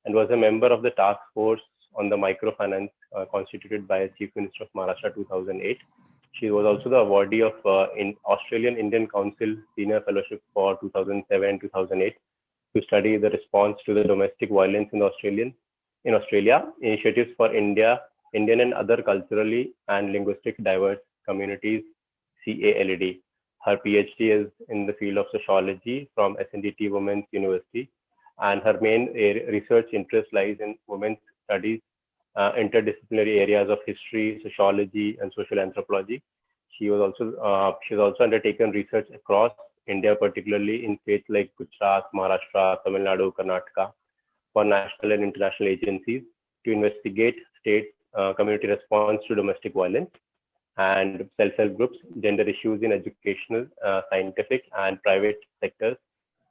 and was a member of the task force on the microfinance constituted by Chief Minister of Maharashtra 2008. She was also the awardee of in Australian Indian Council Senior Fellowship for 2007-2008 to study the response to the domestic violence in Australia, initiatives for Indian and other culturally and linguistic diverse communities, CALED. Her PhD is in the field of sociology from SNDT Women's University, and her main research interest lies in women's studies, interdisciplinary areas of history, sociology, and social anthropology. She's also undertaken research across India, particularly in states like Gujarat, Maharashtra, Tamil Nadu, Karnataka, for national and international agencies to investigate state community response to domestic violence and self-help groups, gender issues in educational, scientific, and private sectors,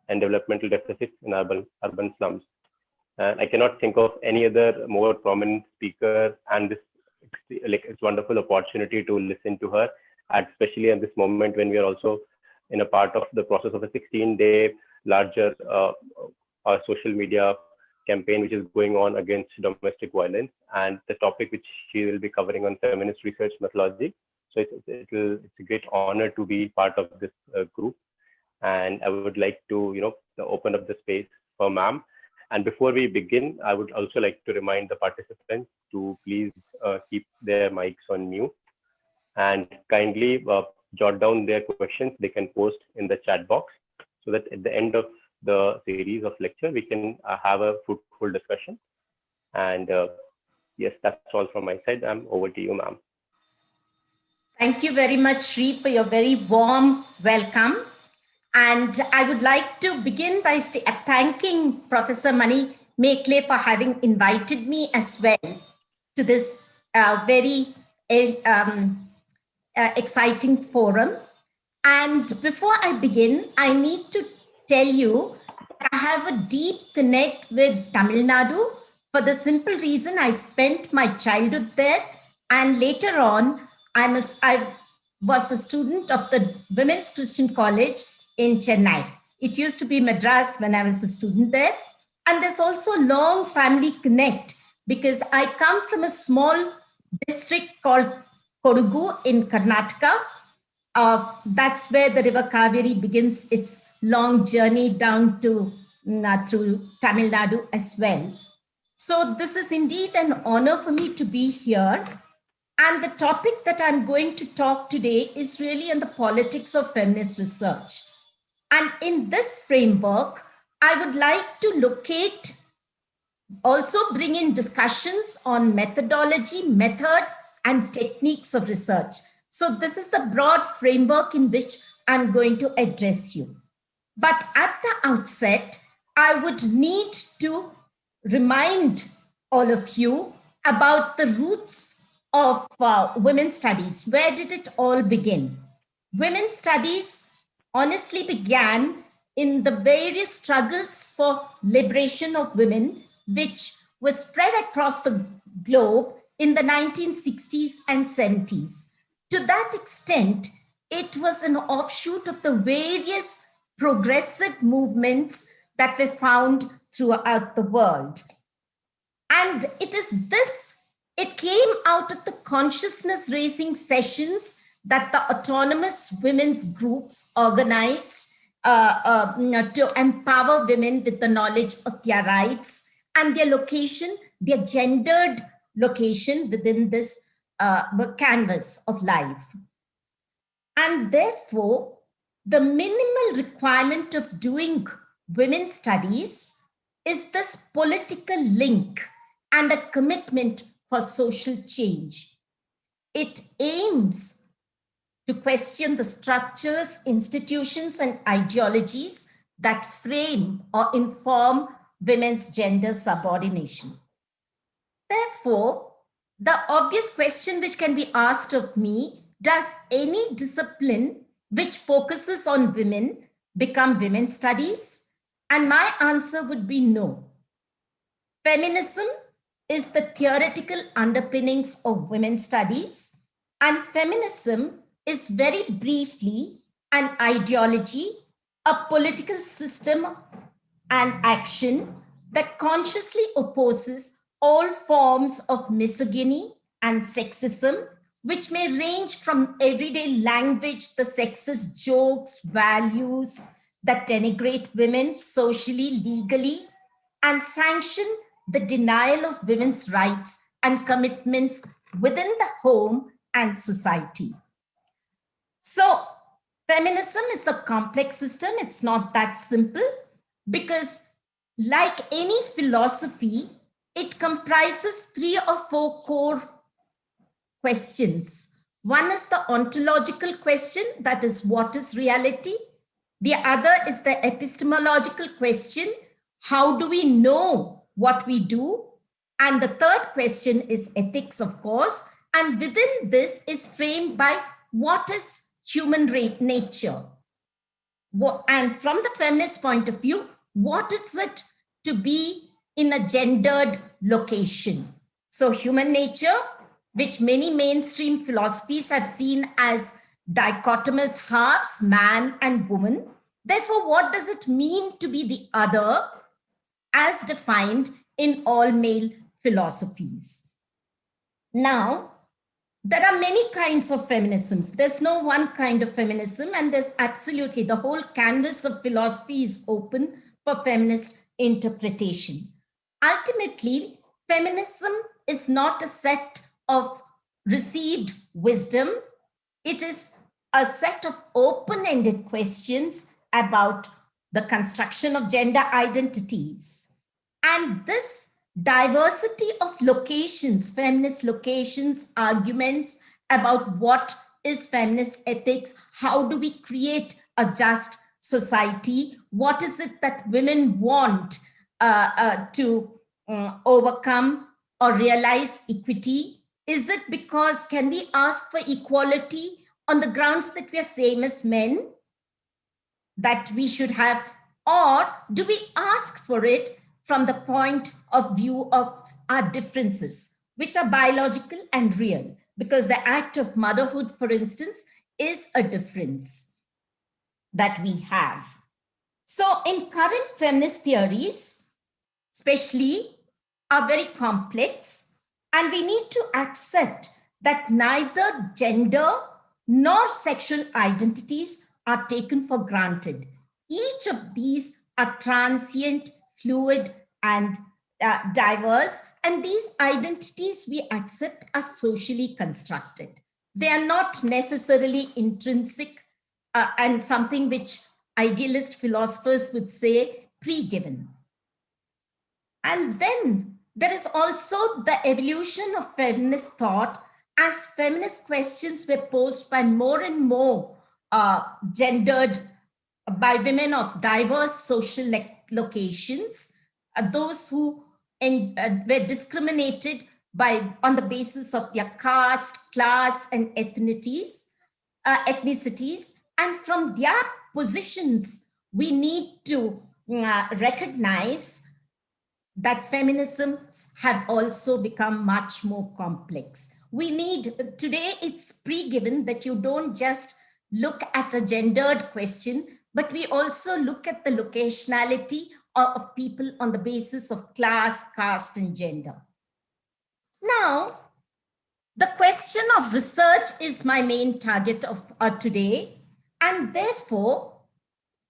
and developmental deficits in urban slums. And I cannot think of any other more prominent speaker, and this it's wonderful opportunity to listen to her, especially at this moment when we are also in a part of the process of a 16-day larger social media campaign which is going on against domestic violence, and the topic which she will be covering on feminist research methodology. So it's a great honor to be part of this group, and I would like to open up the space for ma'am. And before we begin, I would also like to remind the participants to please keep their mics on mute and kindly jot down their questions. They can post in the chat box so that at the end of the series of lecture, we can have a fruitful discussion. And yes, that's all from my side. I'm over to you, ma'am. Thank you very much, Sri, for your very warm welcome. And I would like to begin by thanking Professor Mani Mekle for having invited me as well to this very exciting forum. And before I begin, I need to tell you that I have a deep connect with Tamil Nadu for the simple reason I spent my childhood there. And later on, I was a student of the Women's Christian College in Chennai. It used to be Madras when I was a student there. And there's also a long family connect because I come from a small district called Kodugu in Karnataka. That's where the River Kaveri begins its long journey down to through Tamil Nadu as well. So this is indeed an honor for me to be here. And the topic that I'm going to talk today is really on the politics of feminist research. And in this framework, I would like to also bring in discussions on methodology, method, and techniques of research. So this is the broad framework in which I'm going to address you. But at the outset, I would need to remind all of you about the roots of women's studies. Where did it all begin? Women's studies honestly began in the various struggles for liberation of women, which was spread across the globe in the 1960s and 70s. To that extent, it was an offshoot of the various progressive movements that were found throughout the world. And it came out of the consciousness raising sessions that the autonomous women's groups organized to empower women with the knowledge of their rights and their gendered location within this canvas of life. And therefore, the minimal requirement of doing women's studies is this political link and a commitment for social change. It aims to question the structures, institutions, and ideologies that frame or inform women's gender subordination. Therefore, the obvious question which can be asked of me, does any discipline which focuses on women become women's studies? And my answer would be no. Feminism is the theoretical underpinnings of women's studies, and feminism is very briefly an ideology, a political system and action that consciously opposes all forms of misogyny and sexism, which may range from everyday language, the sexist jokes, values that denigrate women socially, legally, and sanction the denial of women's rights and commitments within the home and society. So, feminism is a complex system. It's not that simple because, like any philosophy, it comprises 3 or 4 core questions. One is the ontological question, that is, what is reality? The other is the epistemological question, how do we know what we do? And the third question is ethics, of course. And within this is framed by what is human nature? And from the feminist point of view, what is it to be in a gendered location? So human nature, which many mainstream philosophies have seen as dichotomous halves, man and woman. Therefore, what does it mean to be the other as defined in all male philosophies? Now, there are many kinds of feminisms. There's no one kind of feminism, and there's absolutely the whole canvas of philosophy is open for feminist interpretation. Ultimately, feminism is not a set of received wisdom. It is a set of open-ended questions about the construction of gender identities. And this diversity of locations, feminist locations, arguments about what is feminist ethics, how do we create a just society, what is it that women want to overcome or realize equity? Is it because can we ask for equality on the grounds that we are same as men, that we should have, or do we ask for it from the point of view of our differences, which are biological and real? Because the act of motherhood, for instance, is a difference that we have. So in current feminist theories, especially, are very complex, and we need to accept that neither gender nor sexual identities are taken for granted. Each of these are transient, fluid, and diverse, and these identities we accept are socially constructed. They are not necessarily intrinsic and something which idealist philosophers would say pre-given. And then there is also the evolution of feminist thought as feminist questions were posed by more and more gendered, by women of diverse social locations, those who were discriminated on the basis of their caste, class, and ethnicities. And from their positions, we need to recognize that feminisms have also become much more complex. We need, today it's pre-given that you don't just look at a gendered question, but we also look at the locationality of people on the basis of class, caste, and gender. Now, the question of research is my main target of today, and therefore,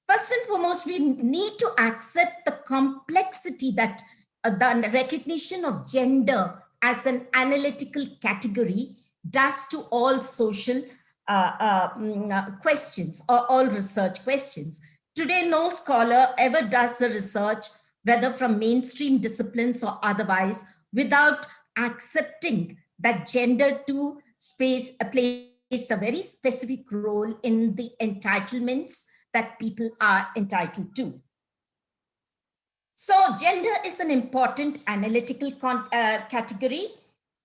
first and foremost, we need to accept the complexity that the recognition of gender as an analytical category does to all social questions or all research questions. Today, no scholar ever does a research, whether from mainstream disciplines or otherwise, without accepting that gender too plays a very specific role in the entitlements that people are entitled to. So gender is an important analytical category,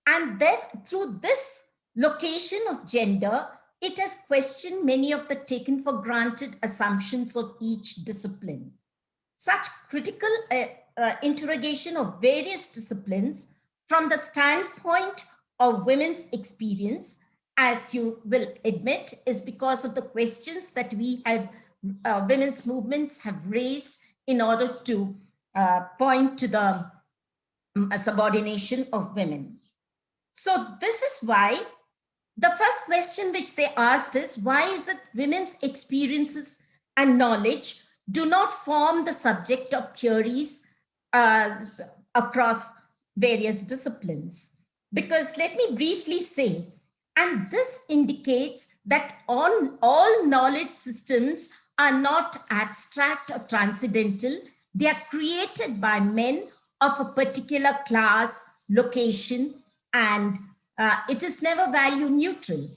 and through this location of gender, it has questioned many of the taken for granted assumptions of each discipline. Such critical interrogation of various disciplines from the standpoint of women's experience, as you will admit, is because of the questions that we have women's movements have raised in order to point to the subordination of women. So this is why the first question which they asked is, why is it women's experiences and knowledge do not form the subject of theories across various disciplines? Because let me briefly say, and this indicates that all knowledge systems are not abstract or transcendental. They are created by men of a particular class, location, and it is never value neutral.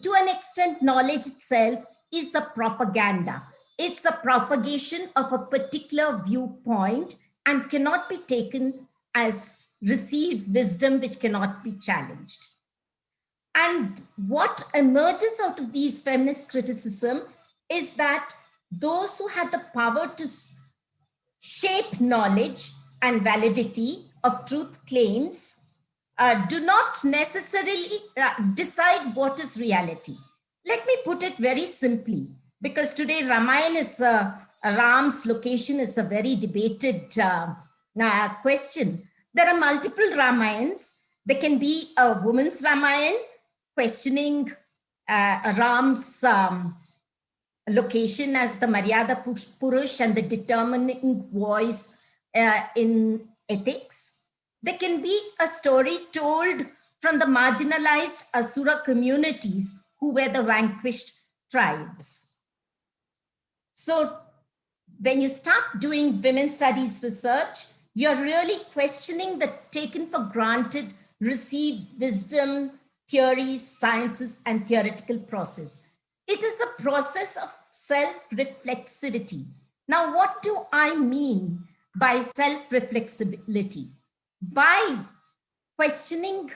To an extent, knowledge itself is a propaganda. It's a propagation of a particular viewpoint and cannot be taken as received wisdom which cannot be challenged. And what emerges out of these feminist criticism is that those who had the power to shape knowledge and validity of truth claims do not necessarily decide what is reality. Let me put it very simply, because today Ram's location is a very debated question. There are multiple Ramayans. There can be a woman's Ramayan questioning Ram's location as the Maryada Purush and the determining voice in ethics. There can be a story told from the marginalized Asura communities who were the vanquished tribes. So when you start doing women's studies research, you're really questioning the taken for granted received wisdom, theories, sciences, and theoretical process. It is a process of self-reflexivity. Now, what do I mean by self-reflexivity? By questioning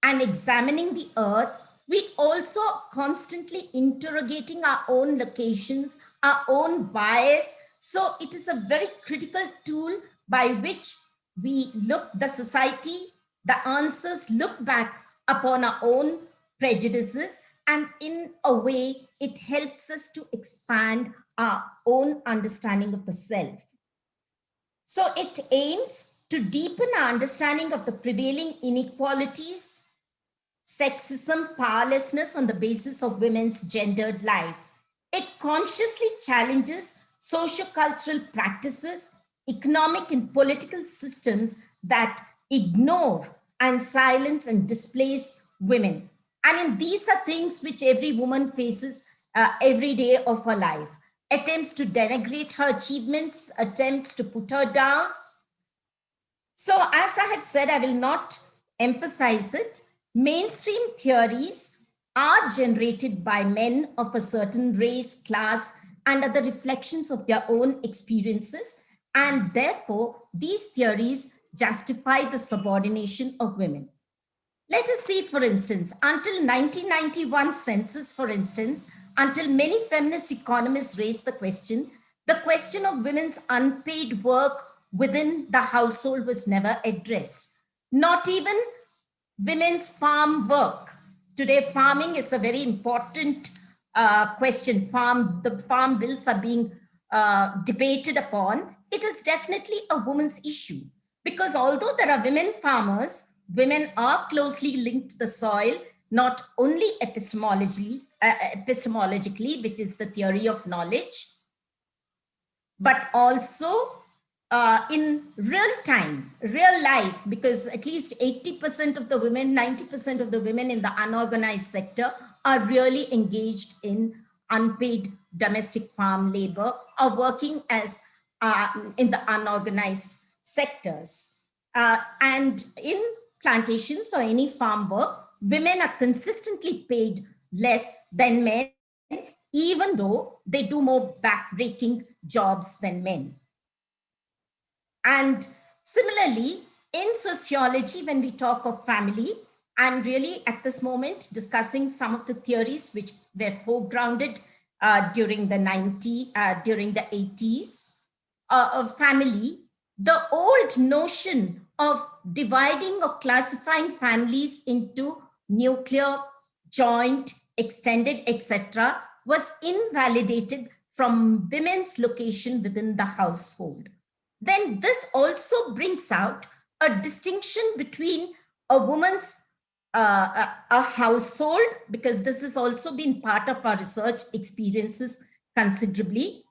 and examining the earth, we also constantly interrogating our own locations, our own bias. So it is a very critical tool by which we look the society, the answers look back upon our own prejudices, and in a way, it helps us to expand our own understanding of the self. So it aims to deepen our understanding of the prevailing inequalities, sexism, powerlessness on the basis of women's gendered life. It consciously challenges sociocultural practices, economic and political systems that ignore and silence and displace women. I mean, these are things which every woman faces every day of her life. Attempts to denigrate her achievements, attempts to put her down. So as I have said, I will not emphasize it. Mainstream theories are generated by men of a certain race, class, and are the reflections of their own experiences. And therefore, these theories justify the subordination of women. Let us see, for instance, until 1991 census, for instance, until many feminist economists raised the question of women's unpaid work within the household was never addressed. Not even women's farm work. Today, farming is a very important question. The farm bills are being debated upon. It is definitely a woman's issue, because although there are women farmers, women are closely linked to the soil, not only epistemologically, which is the theory of knowledge, but also in real time, real life, because at least 80% of the women, 90% of the women in the unorganized sector are really engaged in unpaid domestic farm labor or working as in the unorganized sectors. And in plantations or any farm work, women are consistently paid less than men, even though they do more backbreaking jobs than men. And similarly, in sociology, when we talk of family, I'm really at this moment discussing some of the theories which were foregrounded during the 80s of family. The old notion of dividing or classifying families into nuclear, joint, extended, etc., was invalidated from women's location within the household. then this also brings out a distinction between a woman's a household, because this has also been part of our research experiences considerably.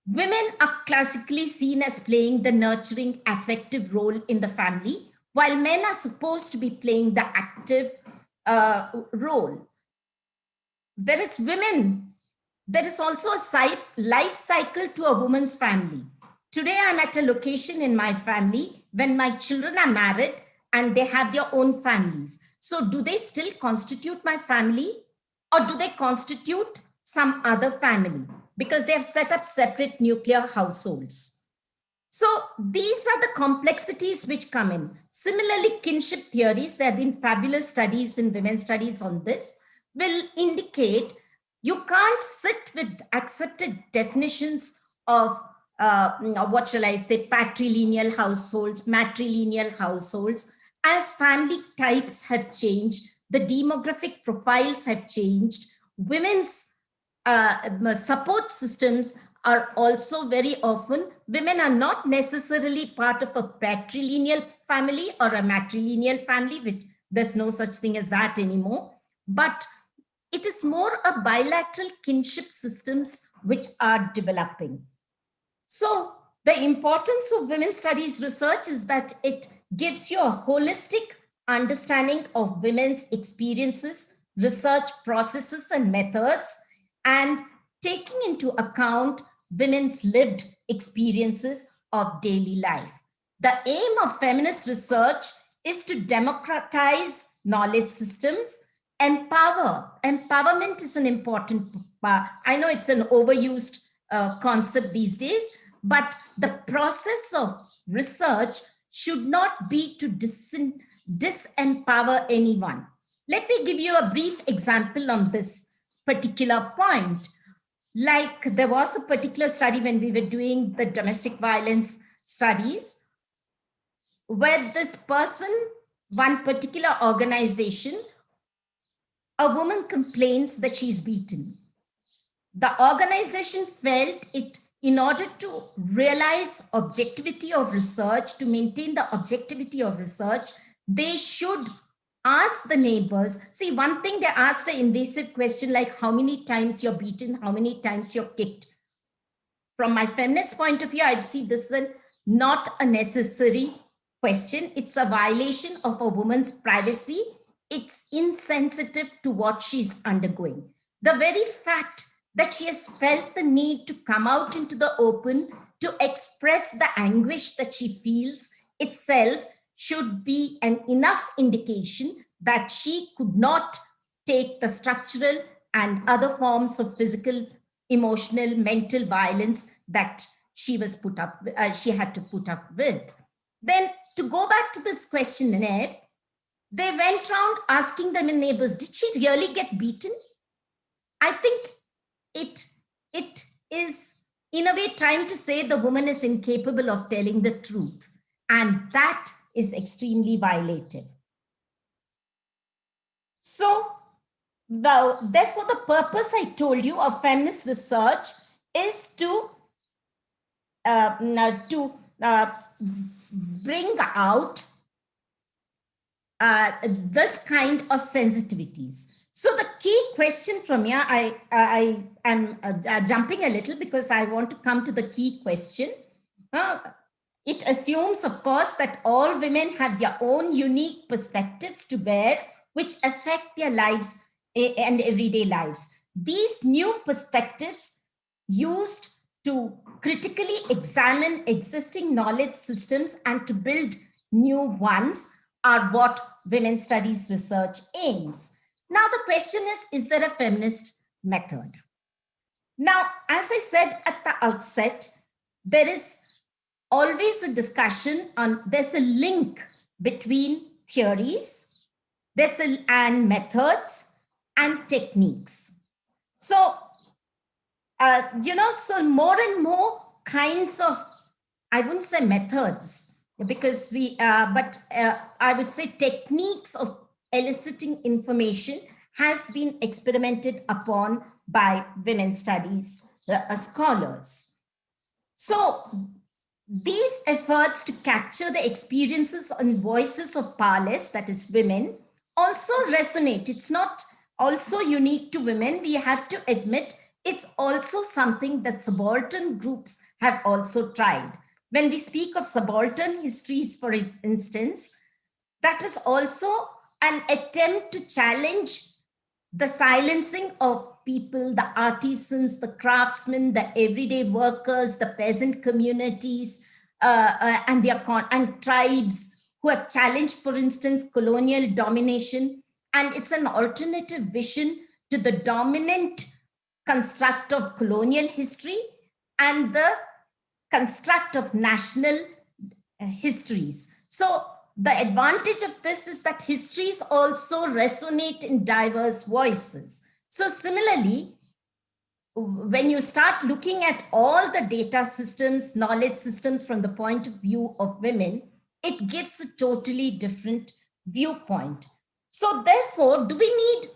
Women are classically seen as playing the nurturing, affective role in the family, while men are supposed to be playing the active role. Whereas women, there is also a life cycle to a woman's family. Today, I'm at a location in my family when my children are married and they have their own families. So, do they still constitute my family, or do they constitute some other family? Because they have set up separate nuclear households. So these are the complexities which come in. Similarly, kinship theories, there have been fabulous studies in women's studies on this, will indicate you can't sit with accepted definitions of what shall I say, patrilineal households, matrilineal households. As family types have changed, the demographic profiles have changed, women's support systems are also very often, women are not necessarily part of a patrilineal family or a matrilineal family, which there's no such thing as that anymore, but it is more a bilateral kinship systems which are developing. So the importance of women's studies research is that it gives you a holistic understanding of women's experiences, research processes and methods, and taking into account women's lived experiences of daily life. The aim of feminist research is to democratize knowledge systems, empowerment is an important part. I know it's an overused concept these days, but the process of research should not be to disempower anyone. Let me give you a brief example on this particular point. Like, there was a particular study when we were doing the domestic violence studies, where this person, one particular organization, a woman complains that she's beaten. The organization felt it, in order to realize objectivity of research, to maintain the objectivity of research, they should ask the neighbors. See, one thing, they asked an invasive question like how many times you're beaten, how many times you're kicked. From my feminist point of view, I'd see this as not a necessary question. It's a violation of a woman's privacy. It's insensitive to what she's undergoing. The very fact that she has felt the need to come out into the open to express the anguish that she feels itself should be an enough indication that she could not take the structural and other forms of physical, emotional, mental violence that she was she had to put up with. Then, to go back to this questionnaire, they went around asking the neighbors, did she really get beaten? I think it is, in a way, trying to say the woman is incapable of telling the truth. And that is extremely violative. So, therefore, the purpose I told you of feminist research is to bring out this kind of sensitivities. So the key question from here, I am jumping a little because I want to come to the key question. It assumes, of course, that all women have their own unique perspectives to bear, which affect their lives and everyday lives. These new perspectives, used to critically examine existing knowledge systems and to build new ones, are what women's studies research aims. Now, the question is there a feminist method? Now, as I said at the outset, there is always a discussion on, there's a link between theories, and methods and techniques. So, so more and more kinds of, I wouldn't say methods, because I would say techniques of eliciting information has been experimented upon by women's studies scholars. So These efforts to capture the experiences and voices of powerless, that is women, also resonate. It's not also unique to women. We have to admit it's also something that subaltern groups have also tried. When we speak of subaltern histories, for instance, that was also an attempt to challenge the silencing of people, the artisans, the craftsmen, the everyday workers, the peasant communities, and tribes who have challenged, for instance, colonial domination. And it's an alternative vision to the dominant construct of colonial history and the construct of national histories. So the advantage of this is that histories also resonate in diverse voices. So similarly, when you start looking at all the data systems, knowledge systems from the point of view of women, it gives a totally different viewpoint. So therefore, do we need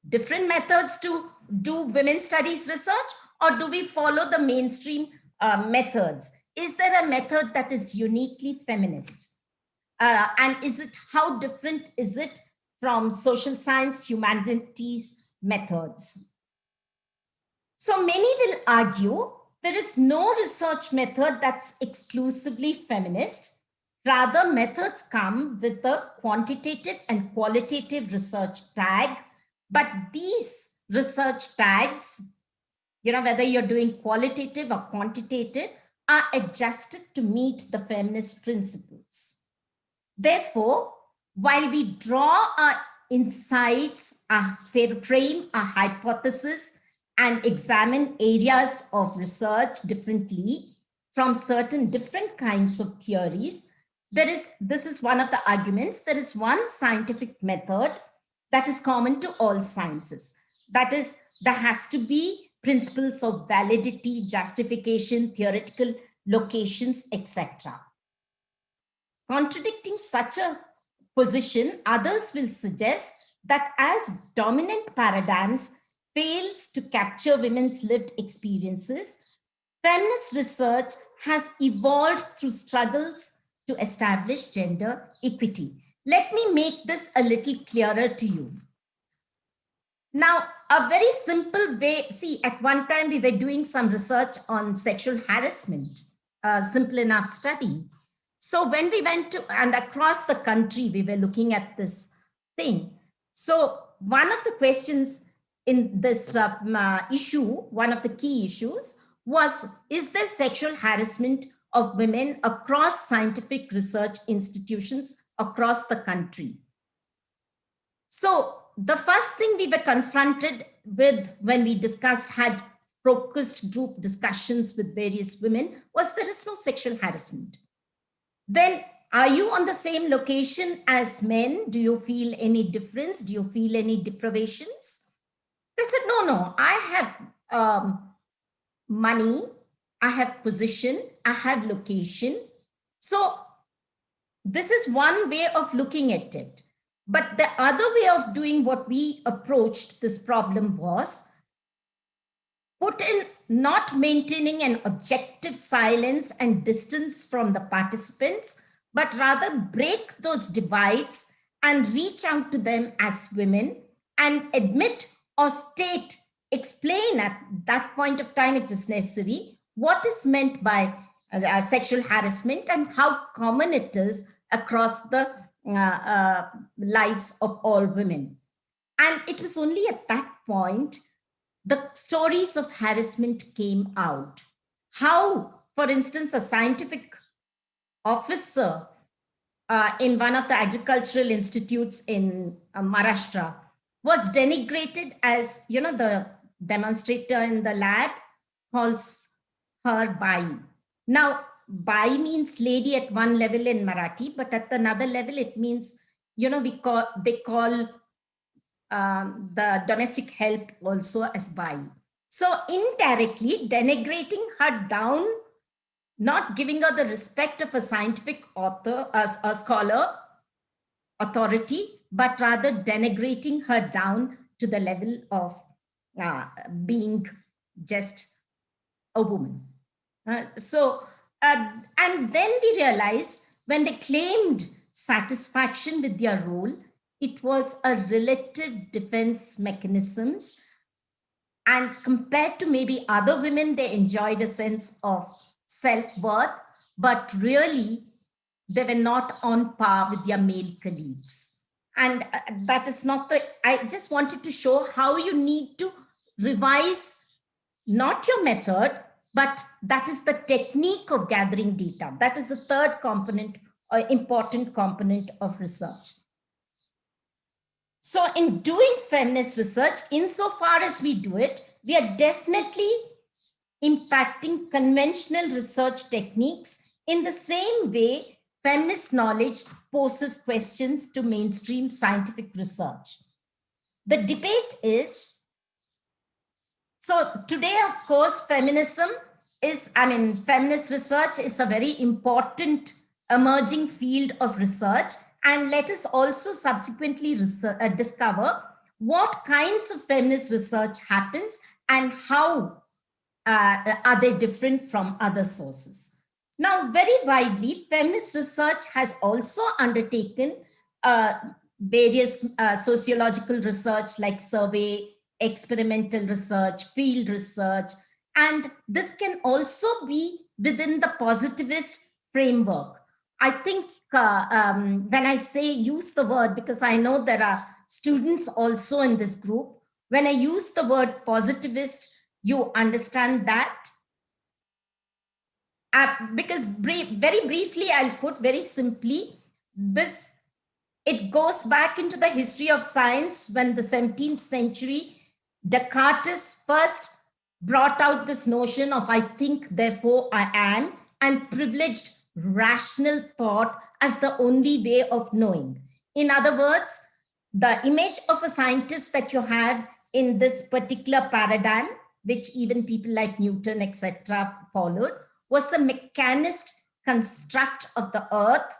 different methods to do women's studies research, or do we follow the mainstream methods? Is there a method that is uniquely feminist? And how different is it from social science, humanities methods? So many will argue there is no research method that's exclusively feminist. Rather, methods come with a quantitative and qualitative research tag, but these research tags, whether you're doing qualitative or quantitative, are adjusted to meet the feminist principles. Therefore, while we draw our insights, frame our hypothesis, and examine areas of research differently from certain different kinds of theories, this is one of the arguments, there is one scientific method that is common to all sciences. That is, there has to be principles of validity, justification, theoretical locations, etc. Contradicting such a position, others will suggest that as dominant paradigms fails to capture women's lived experiences, feminist research has evolved through struggles to establish gender equity. Let me make this a little clearer to you. Now, a very simple way, see, at one time we were doing some research on sexual harassment, a simple enough study. So when we went to, and across the country, we were looking at this thing. So one of the questions in this issue, one of the key issues was, is there sexual harassment of women across scientific research institutions across the country? So the first thing we were confronted with when we had focused group discussions with various women was there is no sexual harassment. Then, are you on the same location as men? Do you feel any difference? Do you feel any deprivations? They said, no, I have money, I have position, I have location. So this is one way of looking at it. But the other way of doing what we approached this problem was put in not maintaining an objective silence and distance from the participants, but rather break those divides and reach out to them as women and admit or state, explain at that point of time it was necessary, what is meant by sexual harassment and how common it is across the lives of all women. And it was only at that point the stories of harassment came out. How, for instance, a scientific officer in one of the agricultural institutes in Maharashtra was denigrated as, the demonstrator in the lab calls her Bai. Now, Bai means lady at one level in Marathi, but at another level, it means, they call the domestic help also as Bai. So indirectly denigrating her down, not giving her the respect of a scientific author, a scholar, authority, but rather denigrating her down to the level of being just a woman. So And then we realized when they claimed satisfaction with their role, it was a relative defense mechanisms. And compared to maybe other women, they enjoyed a sense of self-worth, but really they were not on par with their male colleagues. And that is not the, I just wanted to show how you need to revise not your method, but that is the technique of gathering data. That is the third component or important component of research. So in doing feminist research, insofar as we do it, we are definitely impacting conventional research techniques in the same way feminist knowledge poses questions to mainstream scientific research. The debate is, so today, of course, feminism is, feminist research is a very important emerging field of research. And let us also subsequently discover what kinds of feminist research happens and how are they different from other sources. Now, very widely, feminist research has also undertaken various sociological research like survey, experimental research, field research, and this can also be within the positivist framework. I think when I say use the word, because I know there are students also in this group, when I use the word positivist, you understand that. Because very briefly, I'll put very simply, this, it goes back into the history of science when the 17th century, Descartes first brought out this notion of I think, therefore I am, and privileged rational thought as the only way of knowing. In other words, the image of a scientist that you have in this particular paradigm, which even people like Newton, etc., followed, was a mechanist construct of the earth,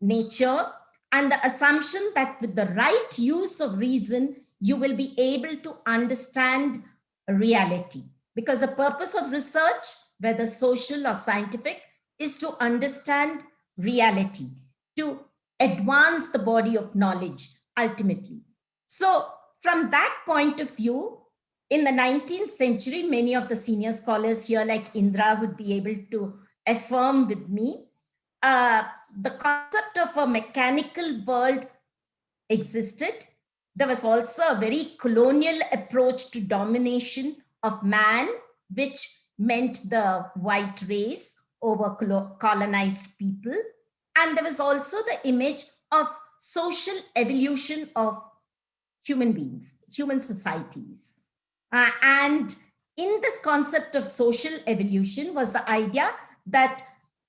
nature, and the assumption that with the right use of reason, you will be able to understand reality. Because the purpose of research, whether social or scientific, is to understand reality, to advance the body of knowledge ultimately. So from that point of view, in the 19th century, many of the senior scholars here like Indra would be able to affirm with me, the concept of a mechanical world existed. There was also a very colonial approach to domination of man, which meant the white race over colonized people. And there was also the image of social evolution of human beings, human societies. And in this concept of social evolution was the idea that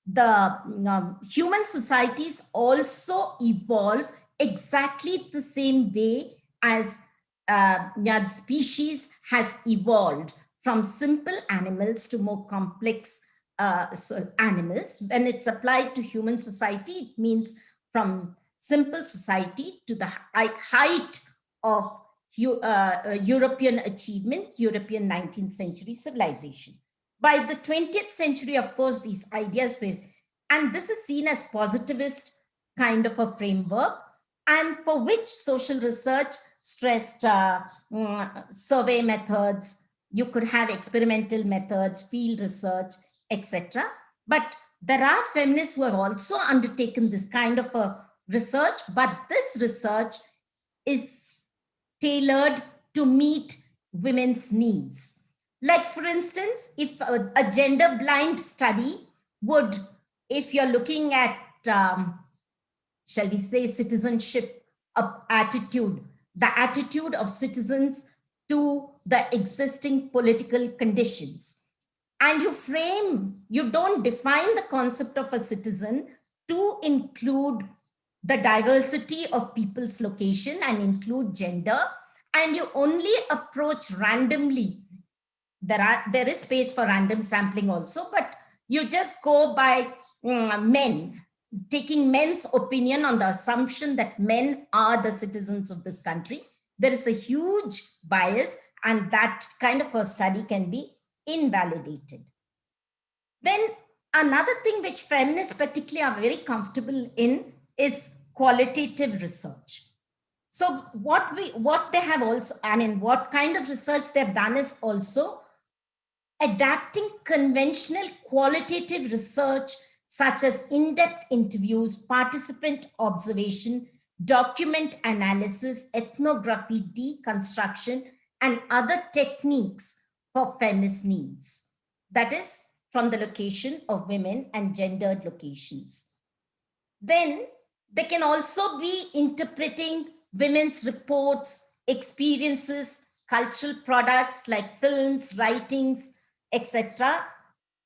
the human societies also evolve exactly the same way as the species has evolved from simple animals to more complex animals. When it's applied to human society, it means from simple society to the height of European achievement, European 19th century civilization. By the 20th century, of course, these ideas were, and this is seen as positivist kind of a framework, and for which social research stressed survey methods, you could have experimental methods, field research, etc. But there are feminists who have also undertaken this kind of a research, but this research is tailored to meet women's needs. Like, for instance, if a gender blind study would, if you're looking at, shall we say, citizenship attitude, the attitude of citizens to the existing political conditions, and you don't define the concept of a citizen to include the diversity of people's location and include gender, and you only approach randomly. There is space for random sampling also, but you just go by men, taking men's opinion on the assumption that men are the citizens of this country. There is a huge bias, and that kind of a study can be invalidated. Then another thing which feminists particularly are very comfortable in is qualitative research. So what they have also, what kind of research they've done is also adapting conventional qualitative research such as in-depth interviews, participant observation, document analysis, ethnography, deconstruction, and other techniques for feminist needs. That is, from the location of women and gendered locations. Then they can also be interpreting women's reports, experiences, cultural products like films, writings, etc.,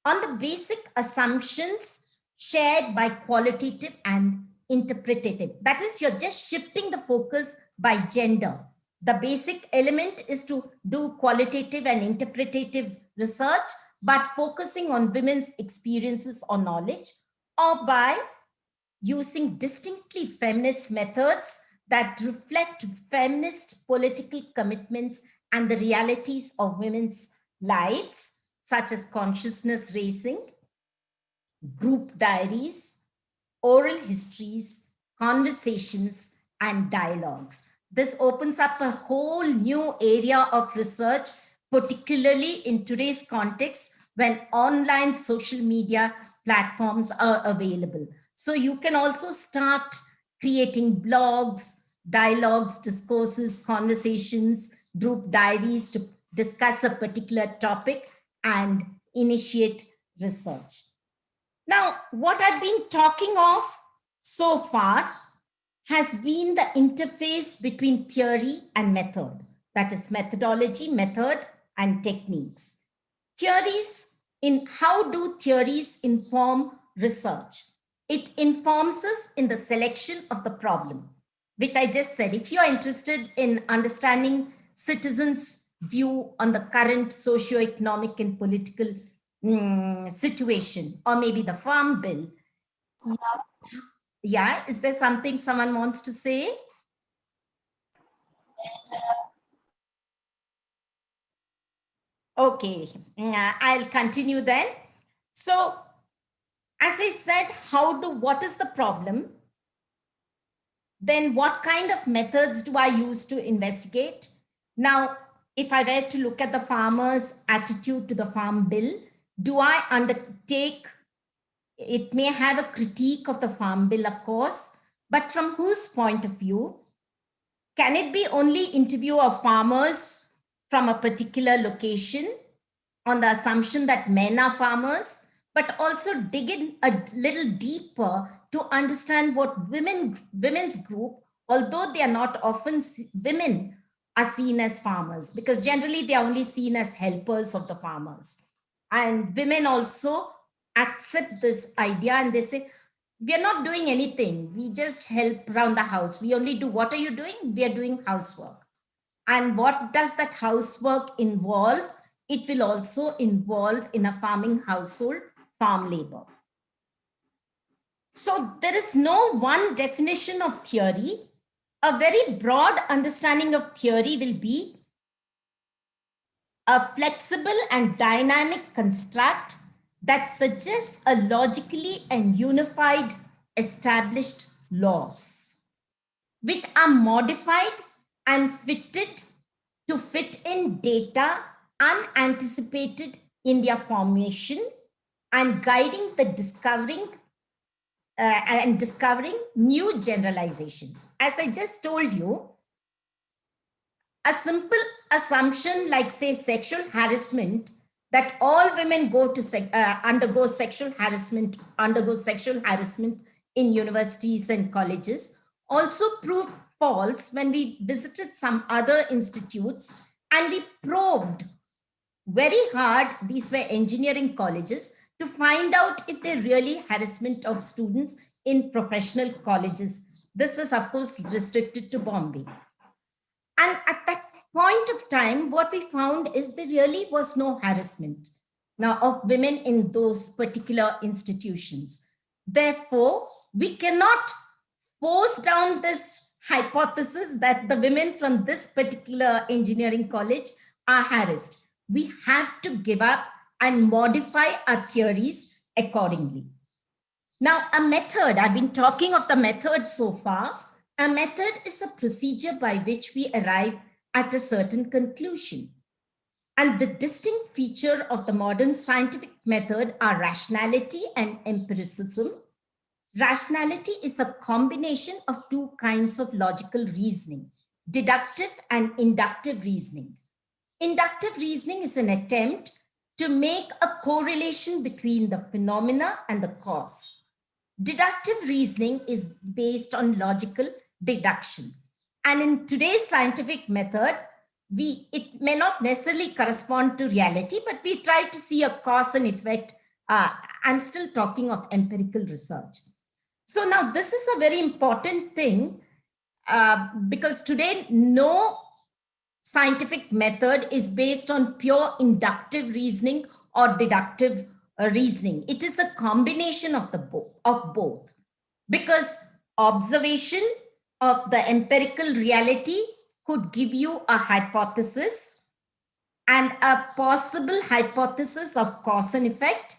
on the basic assumptions shared by qualitative and interpretative. That is, you're just shifting the focus by gender. The basic element is to do qualitative and interpretative research, but focusing on women's experiences or knowledge, or by using distinctly feminist methods that reflect feminist political commitments and the realities of women's lives, such as consciousness raising, group diaries, oral histories, conversations, and dialogues. This opens up a whole new area of research, particularly in today's context when online social media platforms are available. So you can also start creating blogs, dialogues, discourses, conversations, group diaries to discuss a particular topic and initiate research. Now, what I've been talking of so far has been the interface between theory and method. That is methodology, method, and techniques. Theories, in how do theories inform research? It informs us in the selection of the problem, which I just said. If you are interested in understanding citizens' view on the current socio-economic and political situation, or maybe the farm bill. Yeah, is there something someone wants to say? Okay, I'll continue then. So, as I said, what is the problem? Then what kind of methods do I use to investigate? Now, if I were to look at the farmer's attitude to the farm bill, do I undertake, it may have a critique of the farm bill, of course, but from whose point of view? Can it be only interview of farmers from a particular location on the assumption that men are farmers, but also dig in a little deeper to understand what women's group, although they are not often women, are seen as farmers, because generally they are only seen as helpers of the farmers. And women also accept this idea and they say, we are not doing anything. We just help around the house. We only do, what are you doing? We are doing housework. And what does that housework involve? It will also involve in a farming household, farm labor. So there is no one definition of theory. A very broad understanding of theory will be a flexible and dynamic construct that suggests a logically and unified established laws, which are modified and fitted to fit in data unanticipated in their formation and guiding the discovering new generalizations. As I just told you, a simple assumption like, say, sexual harassment, that all women undergo sexual harassment in universities and colleges, also proved false when we visited some other institutes and we probed very hard, these were engineering colleges, to find out if there really harassment of students in professional colleges. This was, of course, restricted to Bombay. And at that point of time, what we found is there really was no harassment now of women in those particular institutions. Therefore, we cannot force down this hypothesis that the women from this particular engineering college are harassed. We have to give up and modify our theories accordingly. Now, a method, I've been talking of the method so far. A method is a procedure by which we arrive at a certain conclusion. And the distinct feature of the modern scientific method are rationality and empiricism. Rationality is a combination of two kinds of logical reasoning, deductive and inductive reasoning. Inductive reasoning is an attempt to make a correlation between the phenomena and the cause. Deductive reasoning is based on logical deduction. And in today's scientific method, it may not necessarily correspond to reality, but we try to see a cause and effect. I'm still talking of empirical research. So now this is a very important thing because today no scientific method is based on pure inductive reasoning or deductive reasoning. It is a combination of both, because observation of the empirical reality could give you a hypothesis and a possible hypothesis of cause and effect.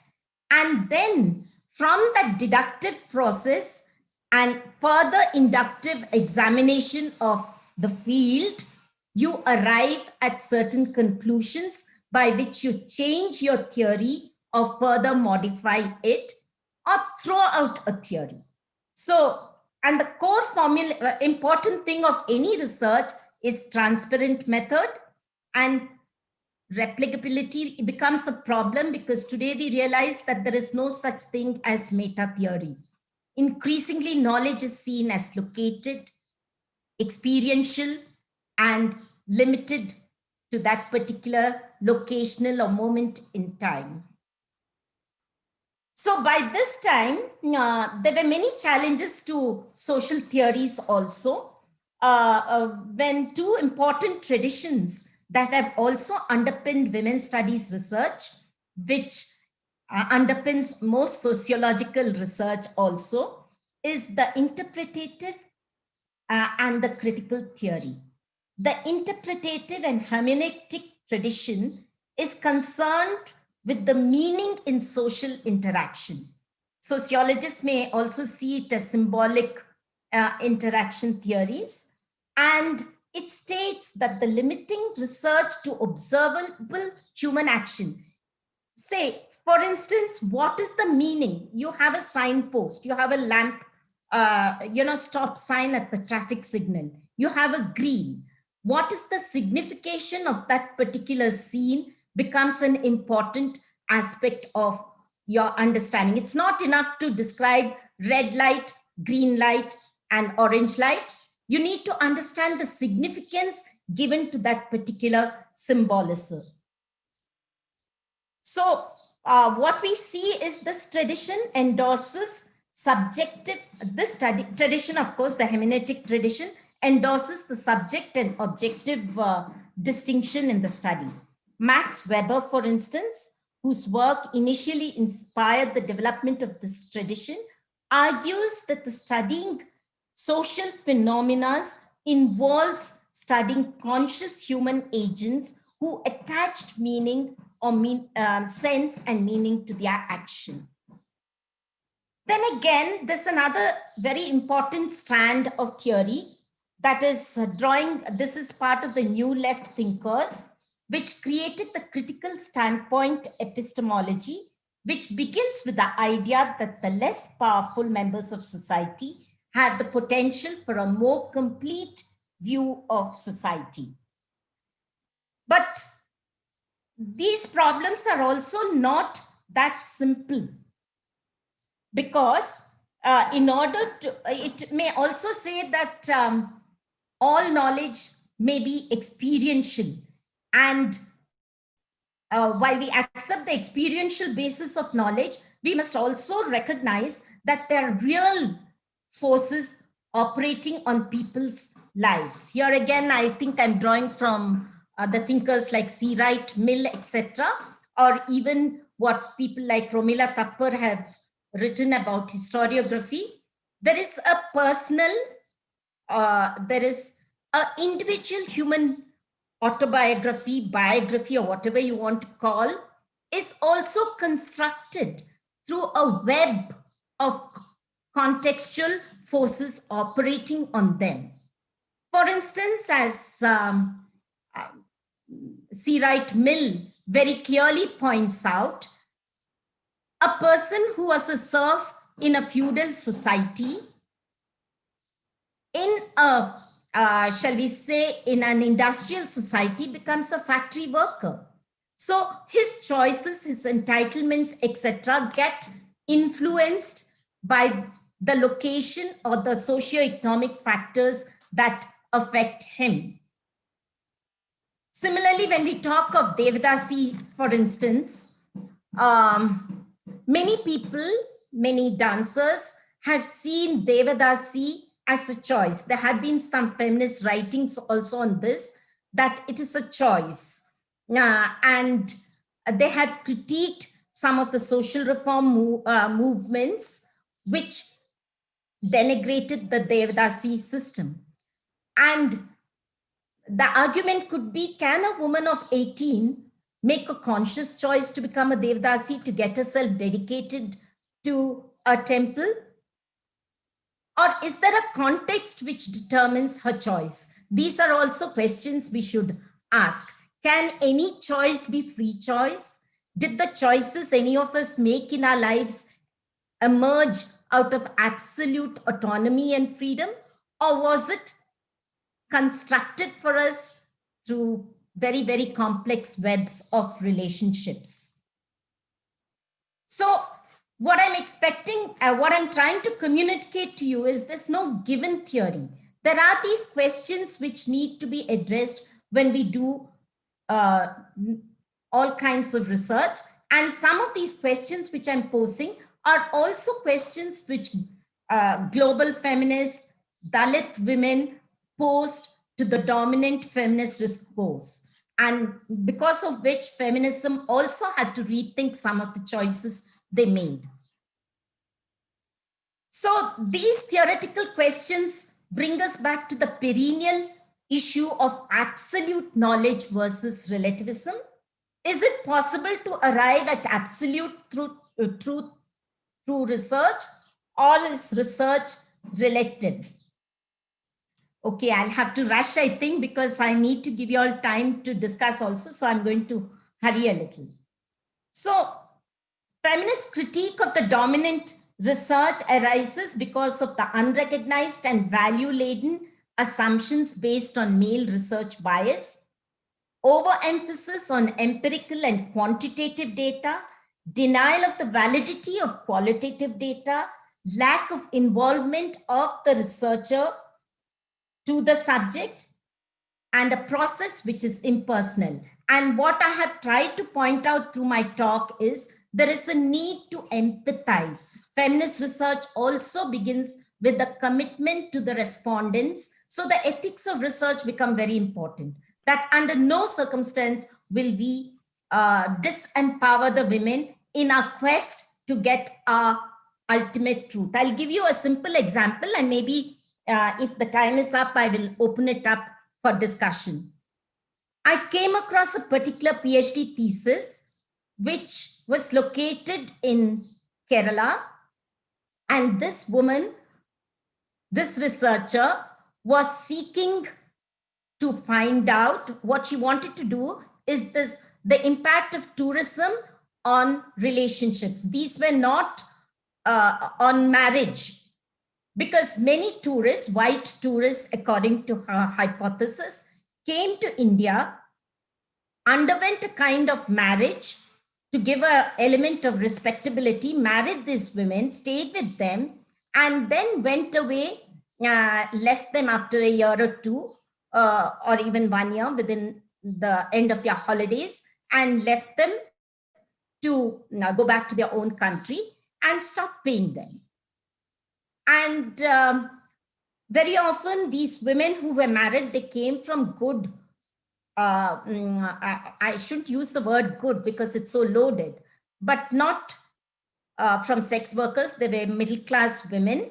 And then from that deductive process and further inductive examination of the field, you arrive at certain conclusions by which you change your theory or further modify it or throw out a theory. So, and the core formula, important thing of any research is transparent method, and replicability becomes a problem because today we realize that there is no such thing as meta theory. Increasingly, knowledge is seen as located, experiential, and limited to that particular locational or moment in time. So by this time, there were many challenges to social theories also. When two important traditions that have also underpinned women's studies research, which underpins most sociological research also, is the interpretative and the critical theory. The interpretative and hermeneutic tradition is concerned with the meaning in social interaction. Sociologists may also see it as symbolic interaction theories, and it states that the limiting research to observable human action. Say, for instance, what is the meaning? You have a signpost, you have a lamp, stop sign at the traffic signal, you have a green. What is the signification of that particular scene becomes an important aspect of your understanding. It's not enough to describe red light, green light, and orange light. You need to understand the significance given to that particular symbolism. So what we see is this tradition endorses subjective, this tradition, of course, the hermeneutic tradition, endorses the subject and objective distinction in the study. Max Weber, for instance, whose work initially inspired the development of this tradition, argues that the studying social phenomena involves studying conscious human agents who attached meaning or sense and meaning to their action. Then again, there's another very important strand of theory that is this is part of the New Left thinkers, which created the critical standpoint epistemology, which begins with the idea that the less powerful members of society have the potential for a more complete view of society. But these problems are also not that simple, because in order to, it may also say that all knowledge may be experiential. And while we accept the experiential basis of knowledge, we must also recognize that there are real forces operating on people's lives. Here again, I think I'm drawing from the thinkers like C. Wright, Mill, etc., or even what people like Romila Thapar have written about historiography. There is a personal, there is an individual human autobiography, biography, or whatever you want to call, is also constructed through a web of contextual forces operating on them. For instance, as C. Wright Mill very clearly points out, a person who was a serf in a feudal society, in a, shall we say, in an industrial society, becomes a factory worker. So his choices, his entitlements, etc., get influenced by the location or the socio-economic factors that affect him. Similarly, when we talk of Devadasi, for instance, many people, many dancers have seen Devadasi as a choice. There have been some feminist writings also on this, that it is a choice. And they have critiqued some of the social reform movements which denigrated the Devadasi system. And the argument could be, can a woman of 18 make a conscious choice to become a Devadasi, to get herself dedicated to a temple? Or is there a context which determines her choice? These are also questions we should ask. Can any choice be free choice? Did the choices any of us make in our lives emerge out of absolute autonomy and freedom? Or was it constructed for us through very, very complex webs of relationships? So what I'm expecting, what I'm trying to communicate to you is there's no given theory. There are these questions which need to be addressed when we do all kinds of research. And some of these questions which I'm posing are also questions which global feminists, Dalit women posed to the dominant feminist discourse, and because of which feminism also had to rethink some of the choices they made. So these theoretical questions bring us back to the perennial issue of absolute knowledge versus relativism. Is it possible to arrive at absolute truth through research, or is research relative? Okay, I'll have to rush, I think, because I need to give you all time to discuss also. So I'm going to hurry a little. So feminist critique of the dominant research arises because of the unrecognized and value-laden assumptions based on male research bias, overemphasis on empirical and quantitative data, denial of the validity of qualitative data, lack of involvement of the researcher to the subject, and a process which is impersonal. And what I have tried to point out through my talk is there is a need to empathize. Feminist research also begins with the commitment to the respondents. So the ethics of research become very important, that under no circumstance will we disempower the women in our quest to get our ultimate truth. I'll give you a simple example, and maybe if the time is up, I will open it up for discussion. I came across a particular PhD thesis, which was located in Kerala. And this woman, this researcher, was seeking to find out, what she wanted to do is the impact of tourism on relationships. These were not on marriage, because many tourists, white tourists, according to her hypothesis, came to India, underwent a kind of marriage to give an element of respectability, married these women, stayed with them, and then went away, left them after a year or two, or even 1 year within the end of their holidays, and left them to go back to their own country and stop paying them. And very often these women who were married, they came from good, I shouldn't use the word good because it's so loaded, but not from sex workers. They were middle-class women,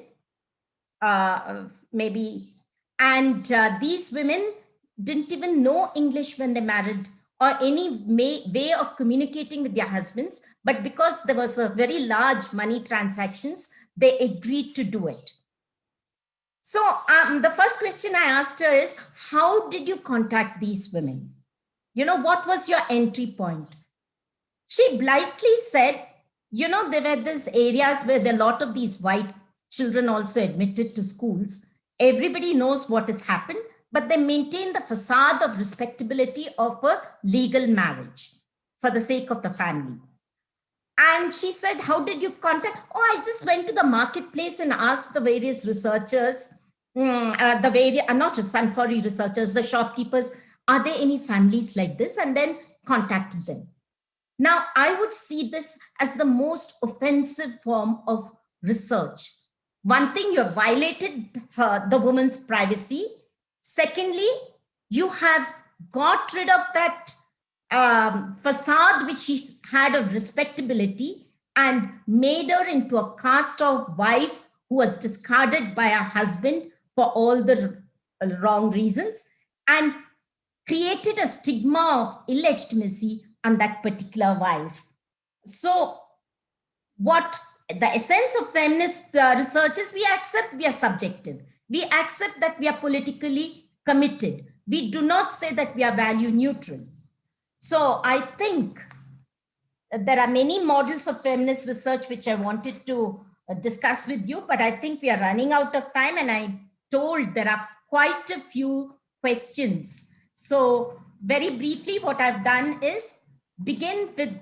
maybe. And these women didn't even know English when they married, or any way of communicating with their husbands, but because there was a very large money transactions, they agreed to do it. So the first question I asked her is, how did you contact these women? What was your entry point? She blithely said, there were these areas where there are a lot of these white children also admitted to schools. Everybody knows what has happened, but they maintain the facade of respectability of a legal marriage for the sake of the family. And she said, how did you contact? Oh, I just went to the marketplace and asked the various researchers, researchers, the shopkeepers, are there any families like this? And then contacted them. Now, I would see this as the most offensive form of research. One thing, you have violated the woman's privacy. Secondly, you have got rid of that facade which she had of respectability and made her into a cast-off wife who was discarded by her husband for all the wrong reasons, and created a stigma of illegitimacy on that particular wife. So what the essence of feminist research is, we accept we are subjective. We accept that we are politically committed. We do not say that we are value neutral. So I think there are many models of feminist research which I wanted to discuss with you, but I think we are running out of time, and I told there are quite a few questions. So very briefly, what I've done is begin with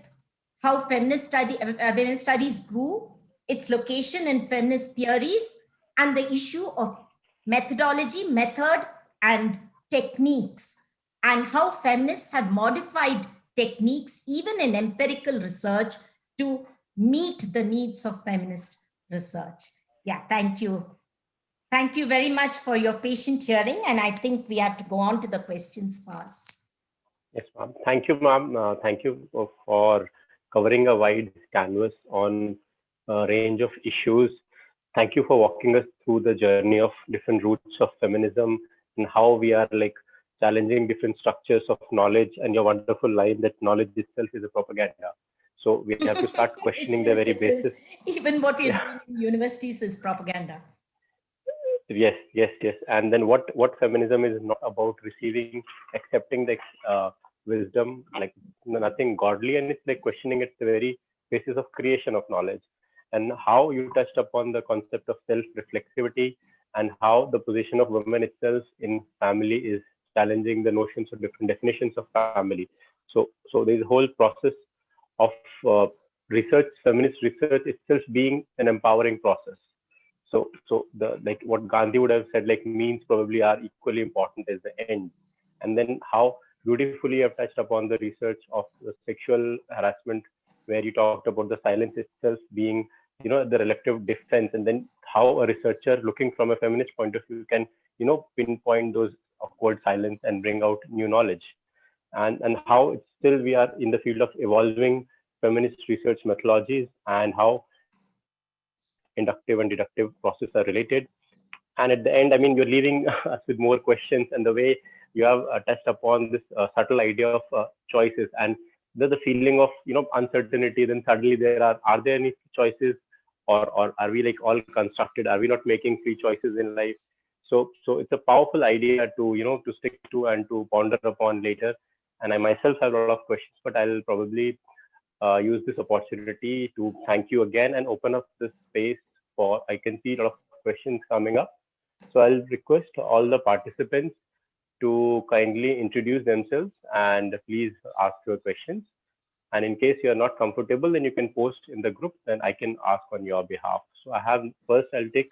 how feminist studies grew, its location in feminist theories, and the issue of methodology, method, and techniques, and how feminists have modified techniques, even in empirical research, to meet the needs of feminist research. Yeah, thank you. Thank you very much for your patient hearing, and I think we have to go on to the questions fast. Yes, ma'am. Thank you, ma'am. Thank you for covering a wide canvas on a range of issues. Thank you for walking us through the journey of different roots of feminism and how we are challenging different structures of knowledge, and your wonderful line that knowledge itself is a propaganda. So we have to start questioning the very basis. Even what we're doing in universities is propaganda. Yes. And then what feminism is not about receiving, accepting the wisdom, nothing godly, and it's questioning at the very basis of creation of knowledge. And how you touched upon the concept of self-reflexivity and how the position of women itself in family is challenging the notions of different definitions of family. So there's a whole process of research, feminist research itself being an empowering process. So the what Gandhi would have said, means probably are equally important as the end. And then how beautifully you have touched upon the research of the sexual harassment, where you talked about the silence itself being, the relative defense, and then how a researcher looking from a feminist point of view can, pinpoint those awkward silence and bring out new knowledge. And how it's still we are in the field of evolving feminist research methodologies, and how inductive and deductive processes are related. And at the end, you're leaving us with more questions, and the way you have touched upon this subtle idea of choices, and the feeling of uncertainty. Then suddenly are there any choices, or are we all constructed? Are we not making free choices in life? So it's a powerful idea to to stick to and to ponder upon later. And I myself have a lot of questions, but I'll probably use this opportunity to thank you again and open up this space for, I can see a lot of questions coming up. So I'll request all the participants to kindly introduce themselves and please ask your questions. And in case you're not comfortable, then you can post in the group, then I can ask on your behalf. So I'll take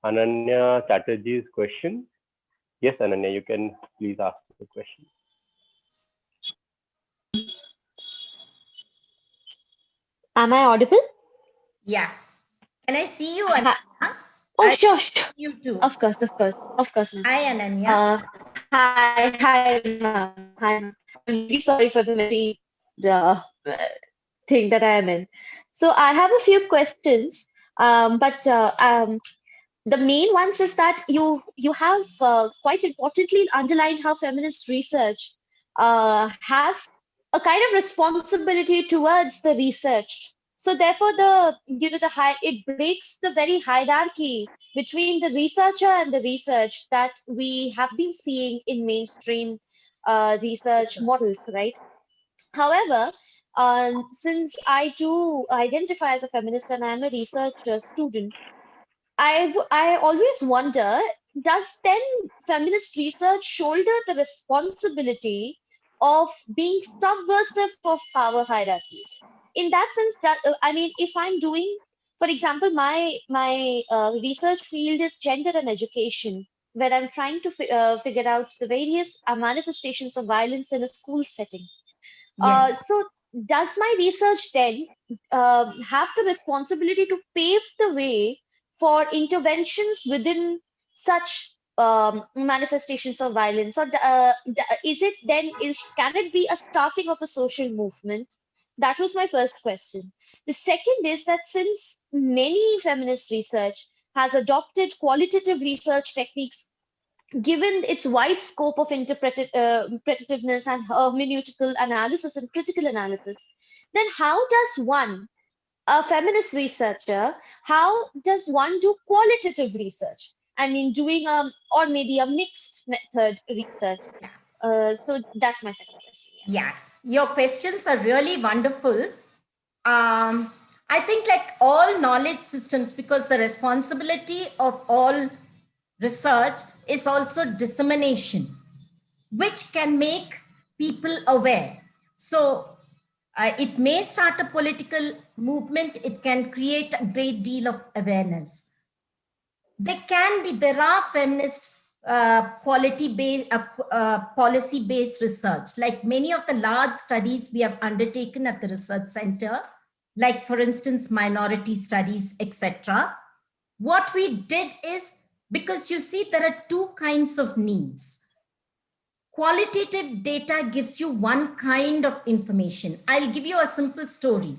Ananya Chatterjee's question. Yes, Ananya, you can please ask the question. Am I audible? Yeah. Can I see you, Ananya? Oh, sure. You too. Of course. Hi, Ananya. Hi, ma'am. I'm really sorry for the messy thing that I am in. So I have a few questions, but the main ones is that you have quite importantly underlined how feminist research has a kind of responsibility towards the researched. So therefore, it breaks the very hierarchy between the researcher and the research that we have been seeing in mainstream research models, right? However, since I do identify as a feminist and I'm a researcher student, I always wonder, does then feminist research shoulder the responsibility of being subversive of power hierarchies? In that sense, that I mean, if I'm doing, for example, my research field is gender and education, where I'm trying to figure out the various manifestations of violence in a school setting. Yes. So does my research then have the responsibility to pave the way for interventions within such manifestations of violence, or is it then can it be a starting of a social movement? That was my first question. The second is that since many feminist research has adopted qualitative research techniques, given its wide scope of interpretativeness and hermeneutical analysis and critical analysis, then how does one, a feminist researcher, how does one do qualitative research? I mean, doing or maybe a mixed method research. So that's my second question. Yeah, your questions are really wonderful. I think, like all knowledge systems, because the responsibility of all research is also dissemination, which can make people aware. So it may start a political movement, it can create a great deal of awareness. There are feminist policy based research, like many of the large studies we have undertaken at the research center, like for instance minority studies, etc. What we did is, because you see there are two kinds of needs. Qualitative data gives you one kind of information. I'll give you a simple story.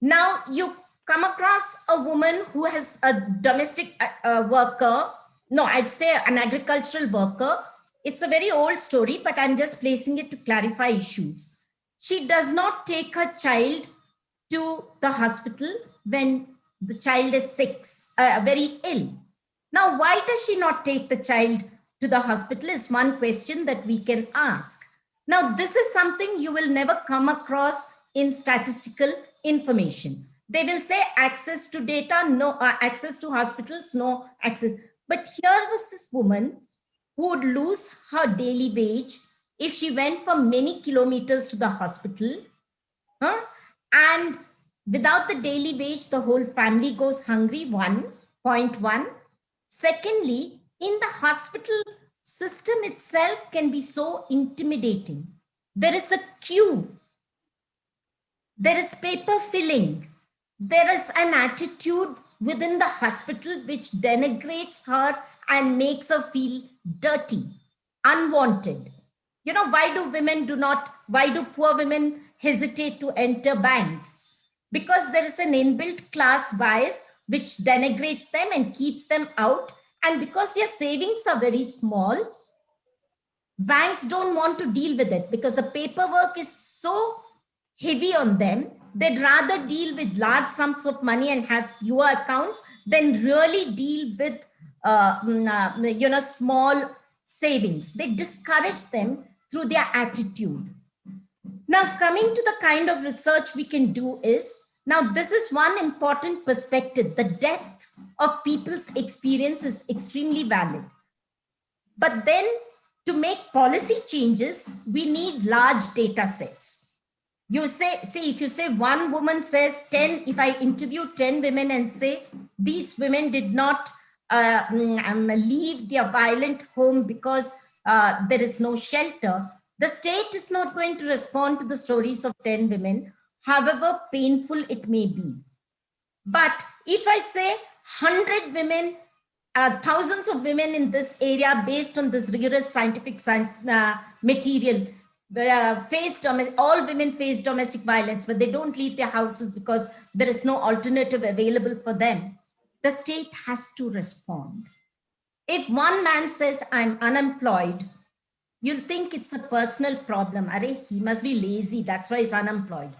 Now you come across a woman who has a domestic worker, no, I'd say an agricultural worker. It's a very old story, but I'm just placing it to clarify issues. She does not take her child to the hospital when the child is sick, very ill. Now, why does she not take the child to the hospital is one question that we can ask. Now, this is something you will never come across in statistical information. They will say access to data, no, access to hospitals, no access. But here was this woman who would lose her daily wage if she went for many kilometers to the hospital. And without the daily wage, the whole family goes hungry, 1.1. Secondly, in the hospital system itself can be so intimidating. There is a queue. There is paper filling. There is an attitude within the hospital which denigrates her and makes her feel dirty, unwanted. You know, why do poor women hesitate to enter banks? Because there is an inbuilt class bias which denigrates them and keeps them out. And because their savings are very small, banks don't want to deal with it because the paperwork is so heavy on them. They'd rather deal with large sums of money and have fewer accounts than really deal with small savings. They discourage them through their attitude. Now, coming to the kind of research we can do is, now this is one important perspective. The depth of people's experience is extremely valid. But then to make policy changes, we need large data sets. You say, see, if you say one woman says 10, if I interview 10 women and say these women did not leave their violent home because there is no shelter, the state is not going to respond to the stories of 10 women, however painful it may be. But if I say 100 women, thousands of women in this area based on this rigorous scientific material, all women face domestic violence, but they don't leave their houses because there is no alternative available for them, the state has to respond. If one man says, I'm unemployed, you'll think it's a personal problem. Arey, he must be lazy, that's why he's unemployed.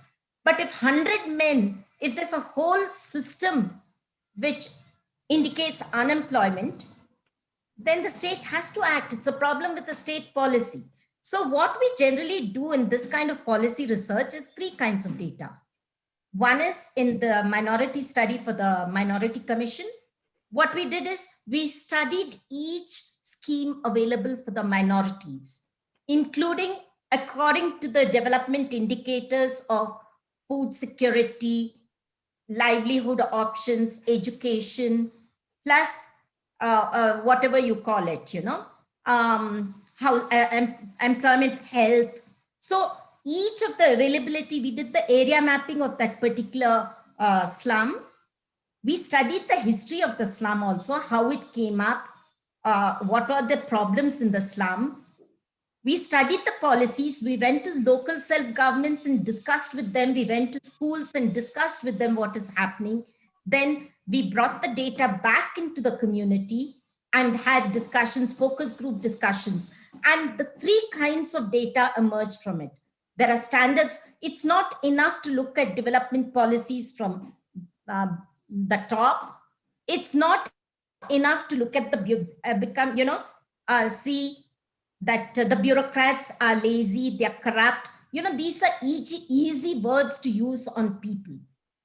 But if 100 men, if there's a whole system which indicates unemployment, then the state has to act. It's a problem with the state policy. So what we generally do in this kind of policy research is 3 kinds of data. One is in the minority study for the Minority Commission. What we did is we studied each scheme available for the minorities, including according to the development indicators of food security, livelihood options, education, plus whatever you call it, employment, health. So each of the availability, we did the area mapping of that particular slum. We studied the history of the slum also, how it came up, what were the problems in the slum. We studied the policies. We went to local self-governments and discussed with them. We went to schools and discussed with them what is happening. Then we brought the data back into the community and had discussions, focus group discussions. And the 3 kinds of data emerged from it. There are standards. It's not enough to look at development policies from the top. It's not enough to look at the see that the bureaucrats are lazy, they're corrupt. These are easy words to use on people.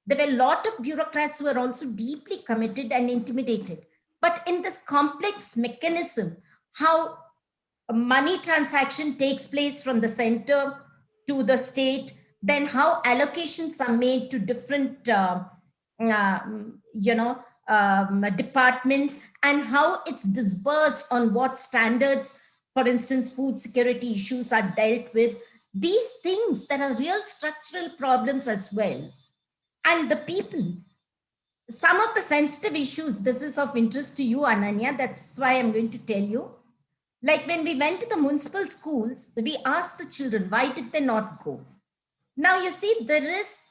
There were a lot of bureaucrats who were also deeply committed and intimidated. But in this complex mechanism, how a money transaction takes place from the center to the state, then how allocations are made to different departments, and how it's disbursed on what standards. For instance, food security issues are dealt with. These things, there are real structural problems as well. And the people, some of the sensitive issues, this is of interest to you, Ananya, that's why I'm going to tell you. Like when we went to the municipal schools, we asked the children, why did they not go? Now you see, there is,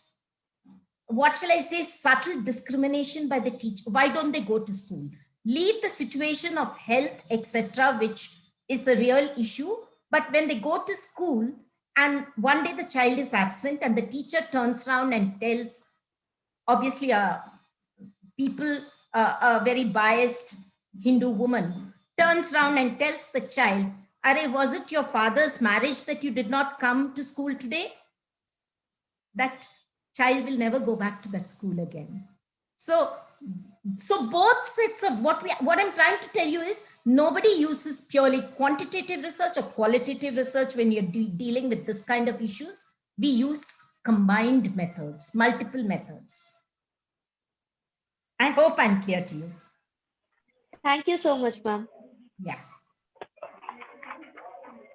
what shall I say, subtle discrimination by the teacher. Why don't they go to school? Leave the situation of health, etc., which is a real issue. But when they go to school and one day the child is absent and the teacher turns around and tells, obviously a very biased Hindu woman turns around and tells the child, Are, was it your father's marriage that you did not come to school today? That child will never go back to that school again. So both sets of what I'm trying to tell you is nobody uses purely quantitative research or qualitative research when you're dealing with this kind of issues. We use combined methods, multiple methods. I hope I'm clear to you. Thank you so much, ma'am. Yeah.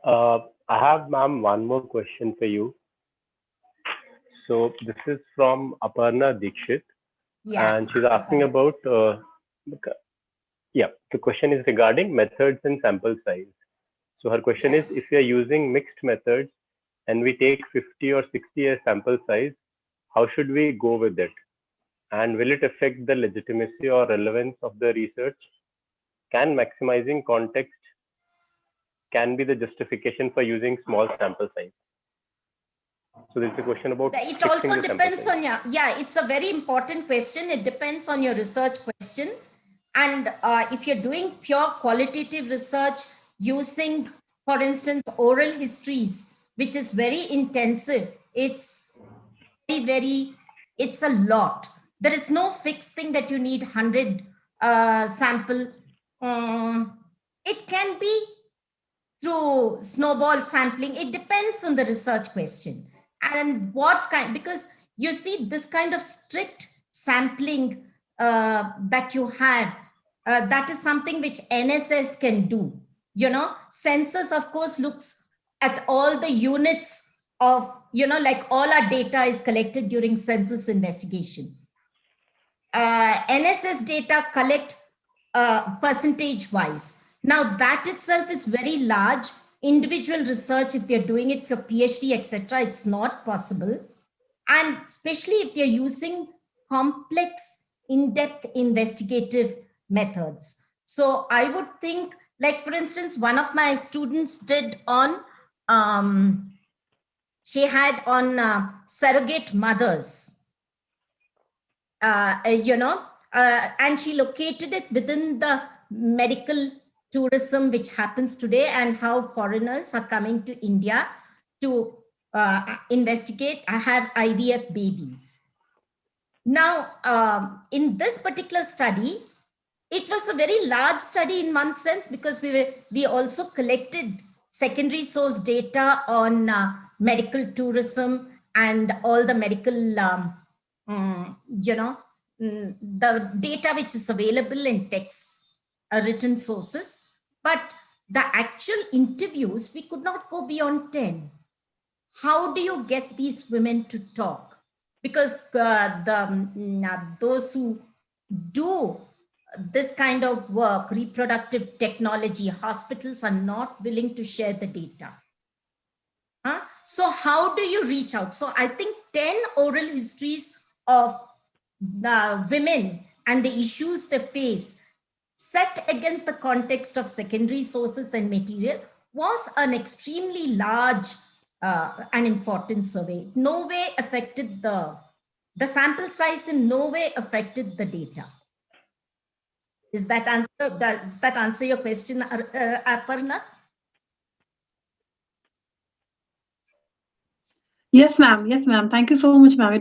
I have, ma'am, one more question for you. So this is from Aparna Dikshit, and she's asking about, the question is regarding methods and sample size. So her question is, if we are using mixed methods and we take 50 or 60 as sample size, how should we go with it? And will it affect the legitimacy or relevance of the research? Can maximizing context can be the justification for using small sample size? So there's a question about it also depends on it's a very important question. It depends on your research question. And if you're doing pure qualitative research using, for instance, oral histories, which is very intensive, it's it's a lot. There is no fixed thing that you need 100 sample. It can be through snowball sampling. It depends on the research question and what kind, because you see this kind of strict sampling that you have, that is something which NSS can do. Census, of course, looks at all the units of, like all our data is collected during census investigation. NSS data collect percentage wise. Now that itself is very large. Individual research, if they're doing it for PhD, etc., it's not possible. And especially if they're using complex, in-depth investigative methods. So I would think Like, for instance, one of my students did on, she had on surrogate mothers, and she located it within the medical tourism which happens today, and how foreigners are coming to India to investigate, have IVF babies. Now, in this particular study, it was a very large study in one sense, because we also collected secondary source data on medical tourism and all the medical the data which is available in text, written sources. But the actual interviews, we could not go beyond 10. How do you get these women to talk? Because those who do this kind of work, reproductive technology, hospitals are not willing to share the data. So how do you reach out? So I think 10 oral histories of women and the issues they face, set against the context of secondary sources and material, was an extremely large and important survey. No way affected the sample size, in no way affected the data. Does that answer your question, Aparna? Yes, ma'am. Yes, ma'am. Thank you so much, ma'am. I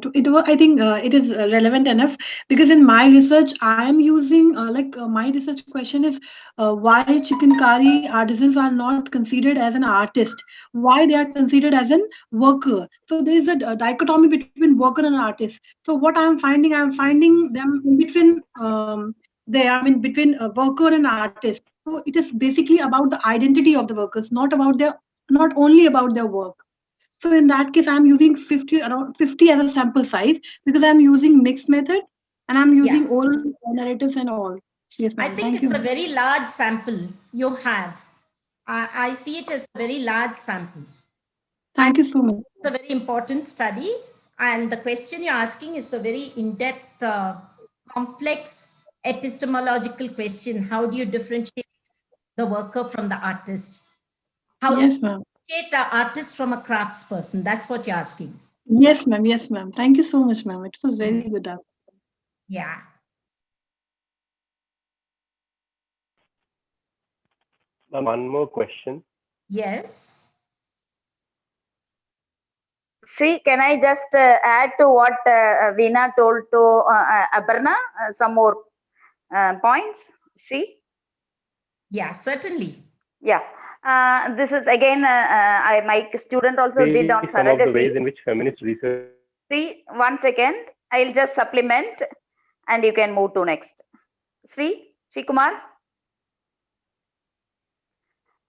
think it is relevant enough, because in my research, I am using my research question is why chikankari artisans are not considered as an artist, why they are considered as an worker. So there is a dichotomy between worker and artist. So what I am finding them in between. Between a worker and artist. So it is basically about the identity of the workers, not only about their work. So in that case, I'm using 50, around 50 as a sample size, because I'm using mixed method and I'm Yeah, using all narratives and all. Yes, I ma'am. think Thank it's you. a very large sample you have. I see it as a very large sample. And Thank you so much. it's a very important study. And the question you're asking is a very in-depth, complex epistemological question. How do you differentiate the worker from the artist? How do Yes, ma'am. you differentiate an artist from a craftsperson? That's what you're asking. Yes, ma'am. Yes, ma'am. Thank you so much, ma'am. It was very good. Yeah. One more question. Yes. Sri, can I just add to what Veena told to Aparna? Some more points, Sri? Yeah, certainly. Yeah. This is again, my student also did on Some of the ways surrogacy. in which feminist research. Sri, 1 second. I'll just supplement and you can move to next. Sri Kumar.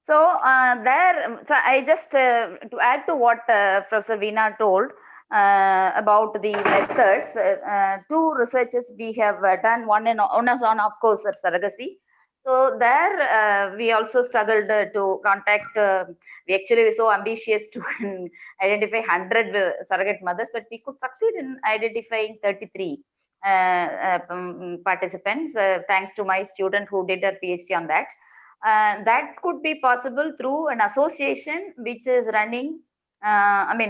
So so I just to add to what Professor Veena told about the methods. Two researches we have done. One is on, of course, surrogacy. So there we also struggled to contact. We actually were so ambitious to identify 100 surrogate mothers, but we could succeed in identifying 33 participants, thanks to my student who did a PhD on that. That could be possible through an association which is running,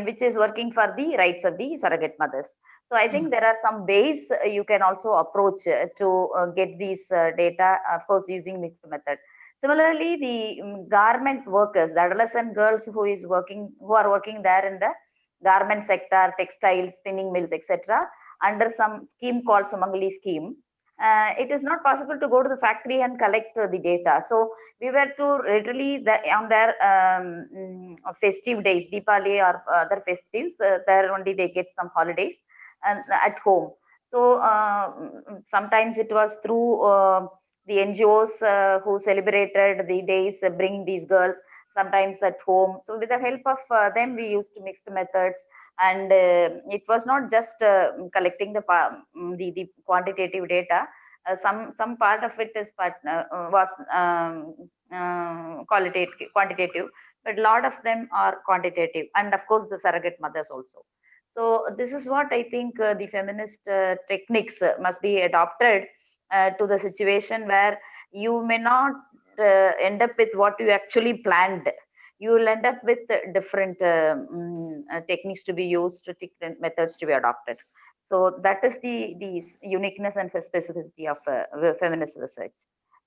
which is working for the rights of the surrogate mothers. So I think there are some ways you can also approach to get these data, of course, using mixed method. Similarly, the garment workers, the adolescent girls who are working there in the garment sector, textiles, spinning mills, etc., under some scheme called Sumangali scheme. It is not possible to go to the factory and collect the data. So we were to literally on their festive days, Deepali or other festives, there only they get some holidays and at home. So sometimes it was through the NGOs who celebrated the days, bring these girls, sometimes at home. So with the help of them, we used mixed methods. And it was not just collecting the quantitative data. Some part of it was quantitative, but a lot of them are quantitative, and of course the surrogate mothers also. So this is what I think the feminist techniques must be adopted to the situation where you may not end up with what you actually planned. You will end up with different techniques to be used, different methods to be adopted. So that is the uniqueness and specificity of feminist research.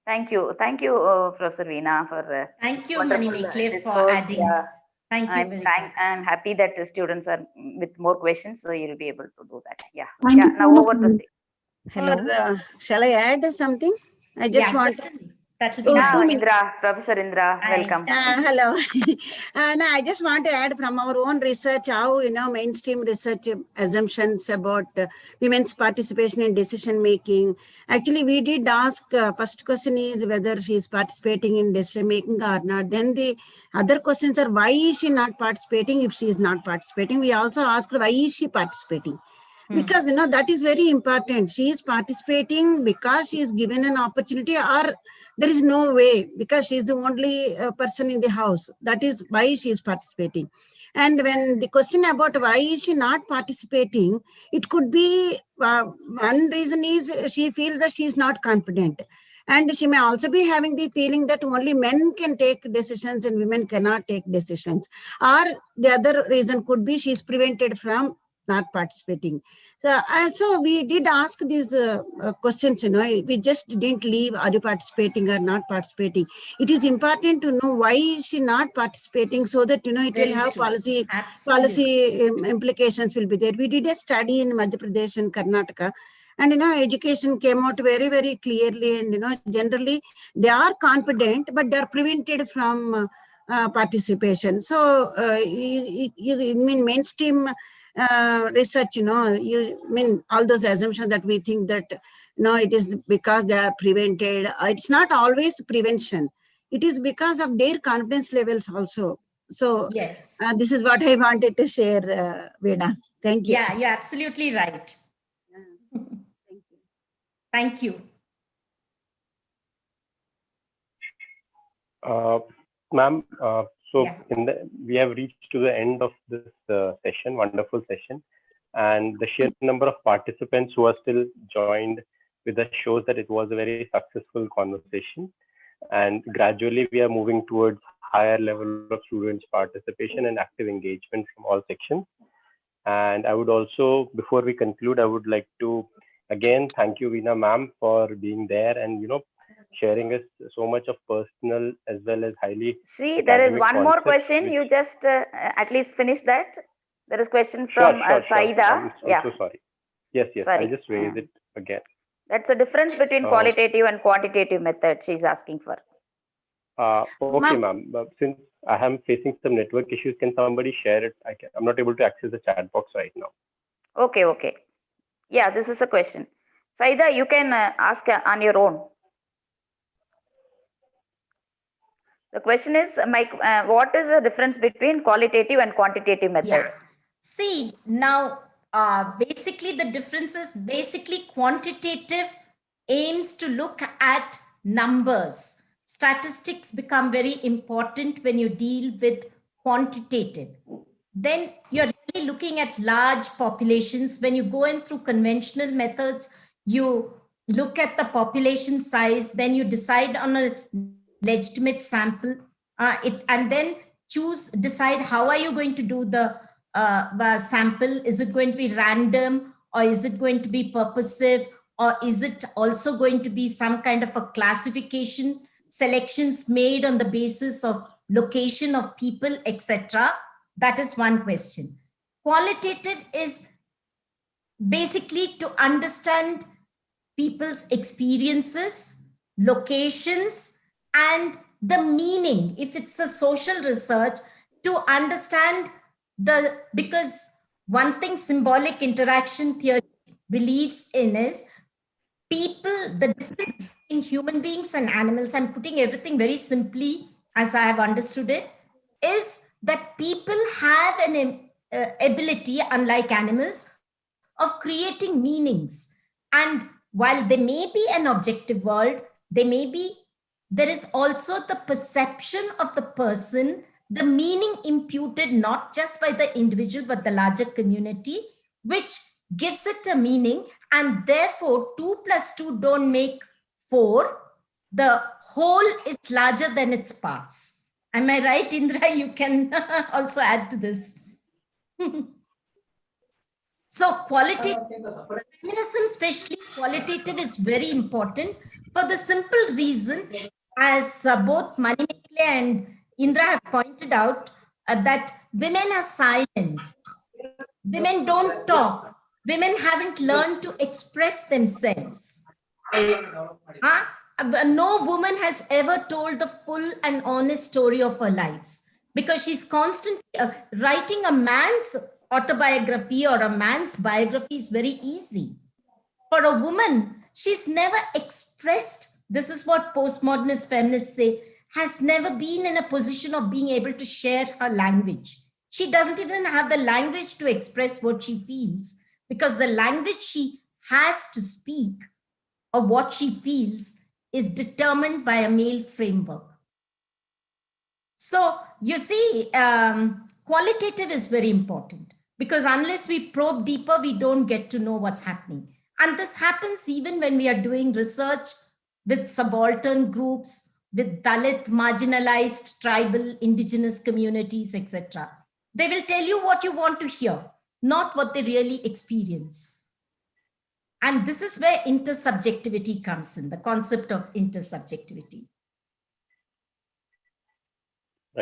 Thank you, Professor Veena, for thank you, wonderful Manimekle, for discourse. adding. Yeah. Thank you very much. I'm happy that the students are with more questions, so you'll be able to do that. Yeah. Thank you Now so over much. to Hello. Or, shall I add something? I just want that'll be yeah, nice. Indra, Professor Indra, Hi. welcome. hello. No, I just want to add from our own research how, mainstream research assumptions about women's participation in decision making. Actually, we did ask, first question is whether she is participating in decision making or not. Then the other questions are, why is she not participating? If she is not participating, we also asked, why is she participating? Because, that is very important. She is participating because she is given an opportunity, or there is no way because she is the only person in the house. That is why she is participating. And when the question about why is she not participating, it could be one reason is she feels that she is not confident. And she may also be having the feeling that only men can take decisions and women cannot take decisions. Or the other reason could be she is prevented from not participating. So we did ask these questions, we just didn't leave, are you participating or not participating? It is important to know why is she not participating, so that, it will have policy implications will be there. We did a study in Madhya Pradesh and Karnataka. And, education came out very, very clearly. And, generally, they are confident, but they are prevented from participation. So, you mean mainstream research, you mean all those assumptions that we think that, it is because they are prevented. It's not always prevention. It is because of their confidence levels also. So, yes, this is what I wanted to share, Veena. Thank you. Yeah, you're absolutely right. Thank you. Ma'am, we have reached to the end of this session, wonderful session. And the sheer number of participants who are still joined with us shows that it was a very successful conversation. And gradually we are moving towards higher level of students' participation and active engagement from all sections. And I would also, before we conclude, I would like to again thank you, Veena ma'am, for being there and sharing us so much of personal as well as highly. See, there is one more question. You just at least finish that. There is a question from Saida. I'm so sorry. Yes, sorry. I just raised it again. That's the difference between qualitative and quantitative method she's asking for. Okay, ma'am. Since I am facing some network issues, can somebody share it? I'm not able to access the chat box right now. Okay. Yeah, this is a question. Saida, you can ask on your own. The question is, Mike, what is the difference between qualitative and quantitative method? Yeah. See, now, basically the difference is basically quantitative aims to look at numbers. Statistics become very important when you deal with quantitative. Then you're really looking at large populations. When you go in through conventional methods, you look at the population size, then you decide on a legitimate sample, and then decide how are you going to do the sample. Is it going to be random, or is it going to be purposive, or is it also going to be some kind of a classification, selections made on the basis of location of people, etc.? That is one question. Qualitative is basically to understand people's experiences, locations, and the meaning. If it's a social research, to understand because one thing symbolic interaction theory believes in is people, the difference in human beings and animals, I'm putting everything very simply as I have understood it, is that people have an ability, unlike animals, of creating meanings. And while there may be an objective world, there is also the perception of the person, the meaning imputed not just by the individual, but the larger community, which gives it a meaning. And therefore, 2 + 2 don't make 4. The whole is larger than its parts. Am I right, Indra? You can also add to this. So qualitative feminism, especially qualitative, is very important for the simple reason, as both Manimekle and Indra have pointed out, that women are silenced. Women don't talk. Women haven't learned to express themselves. No woman has ever told the full and honest story of her lives, because she's constantly writing a man's autobiography or a man's biography is very easy. For a woman, she's never expressed, this is what postmodernist feminists say, has never been in a position of being able to share her language. She doesn't even have the language to express what she feels, because the language she has to speak or what she feels is determined by a male framework. So you see, qualitative is very important, because unless we probe deeper, we don't get to know what's happening. And this happens even when we are doing research with subaltern groups, with Dalit, marginalized, tribal, indigenous communities, etc. They will tell you what you want to hear, not what they really experience. And this is where intersubjectivity comes in, the concept of intersubjectivity.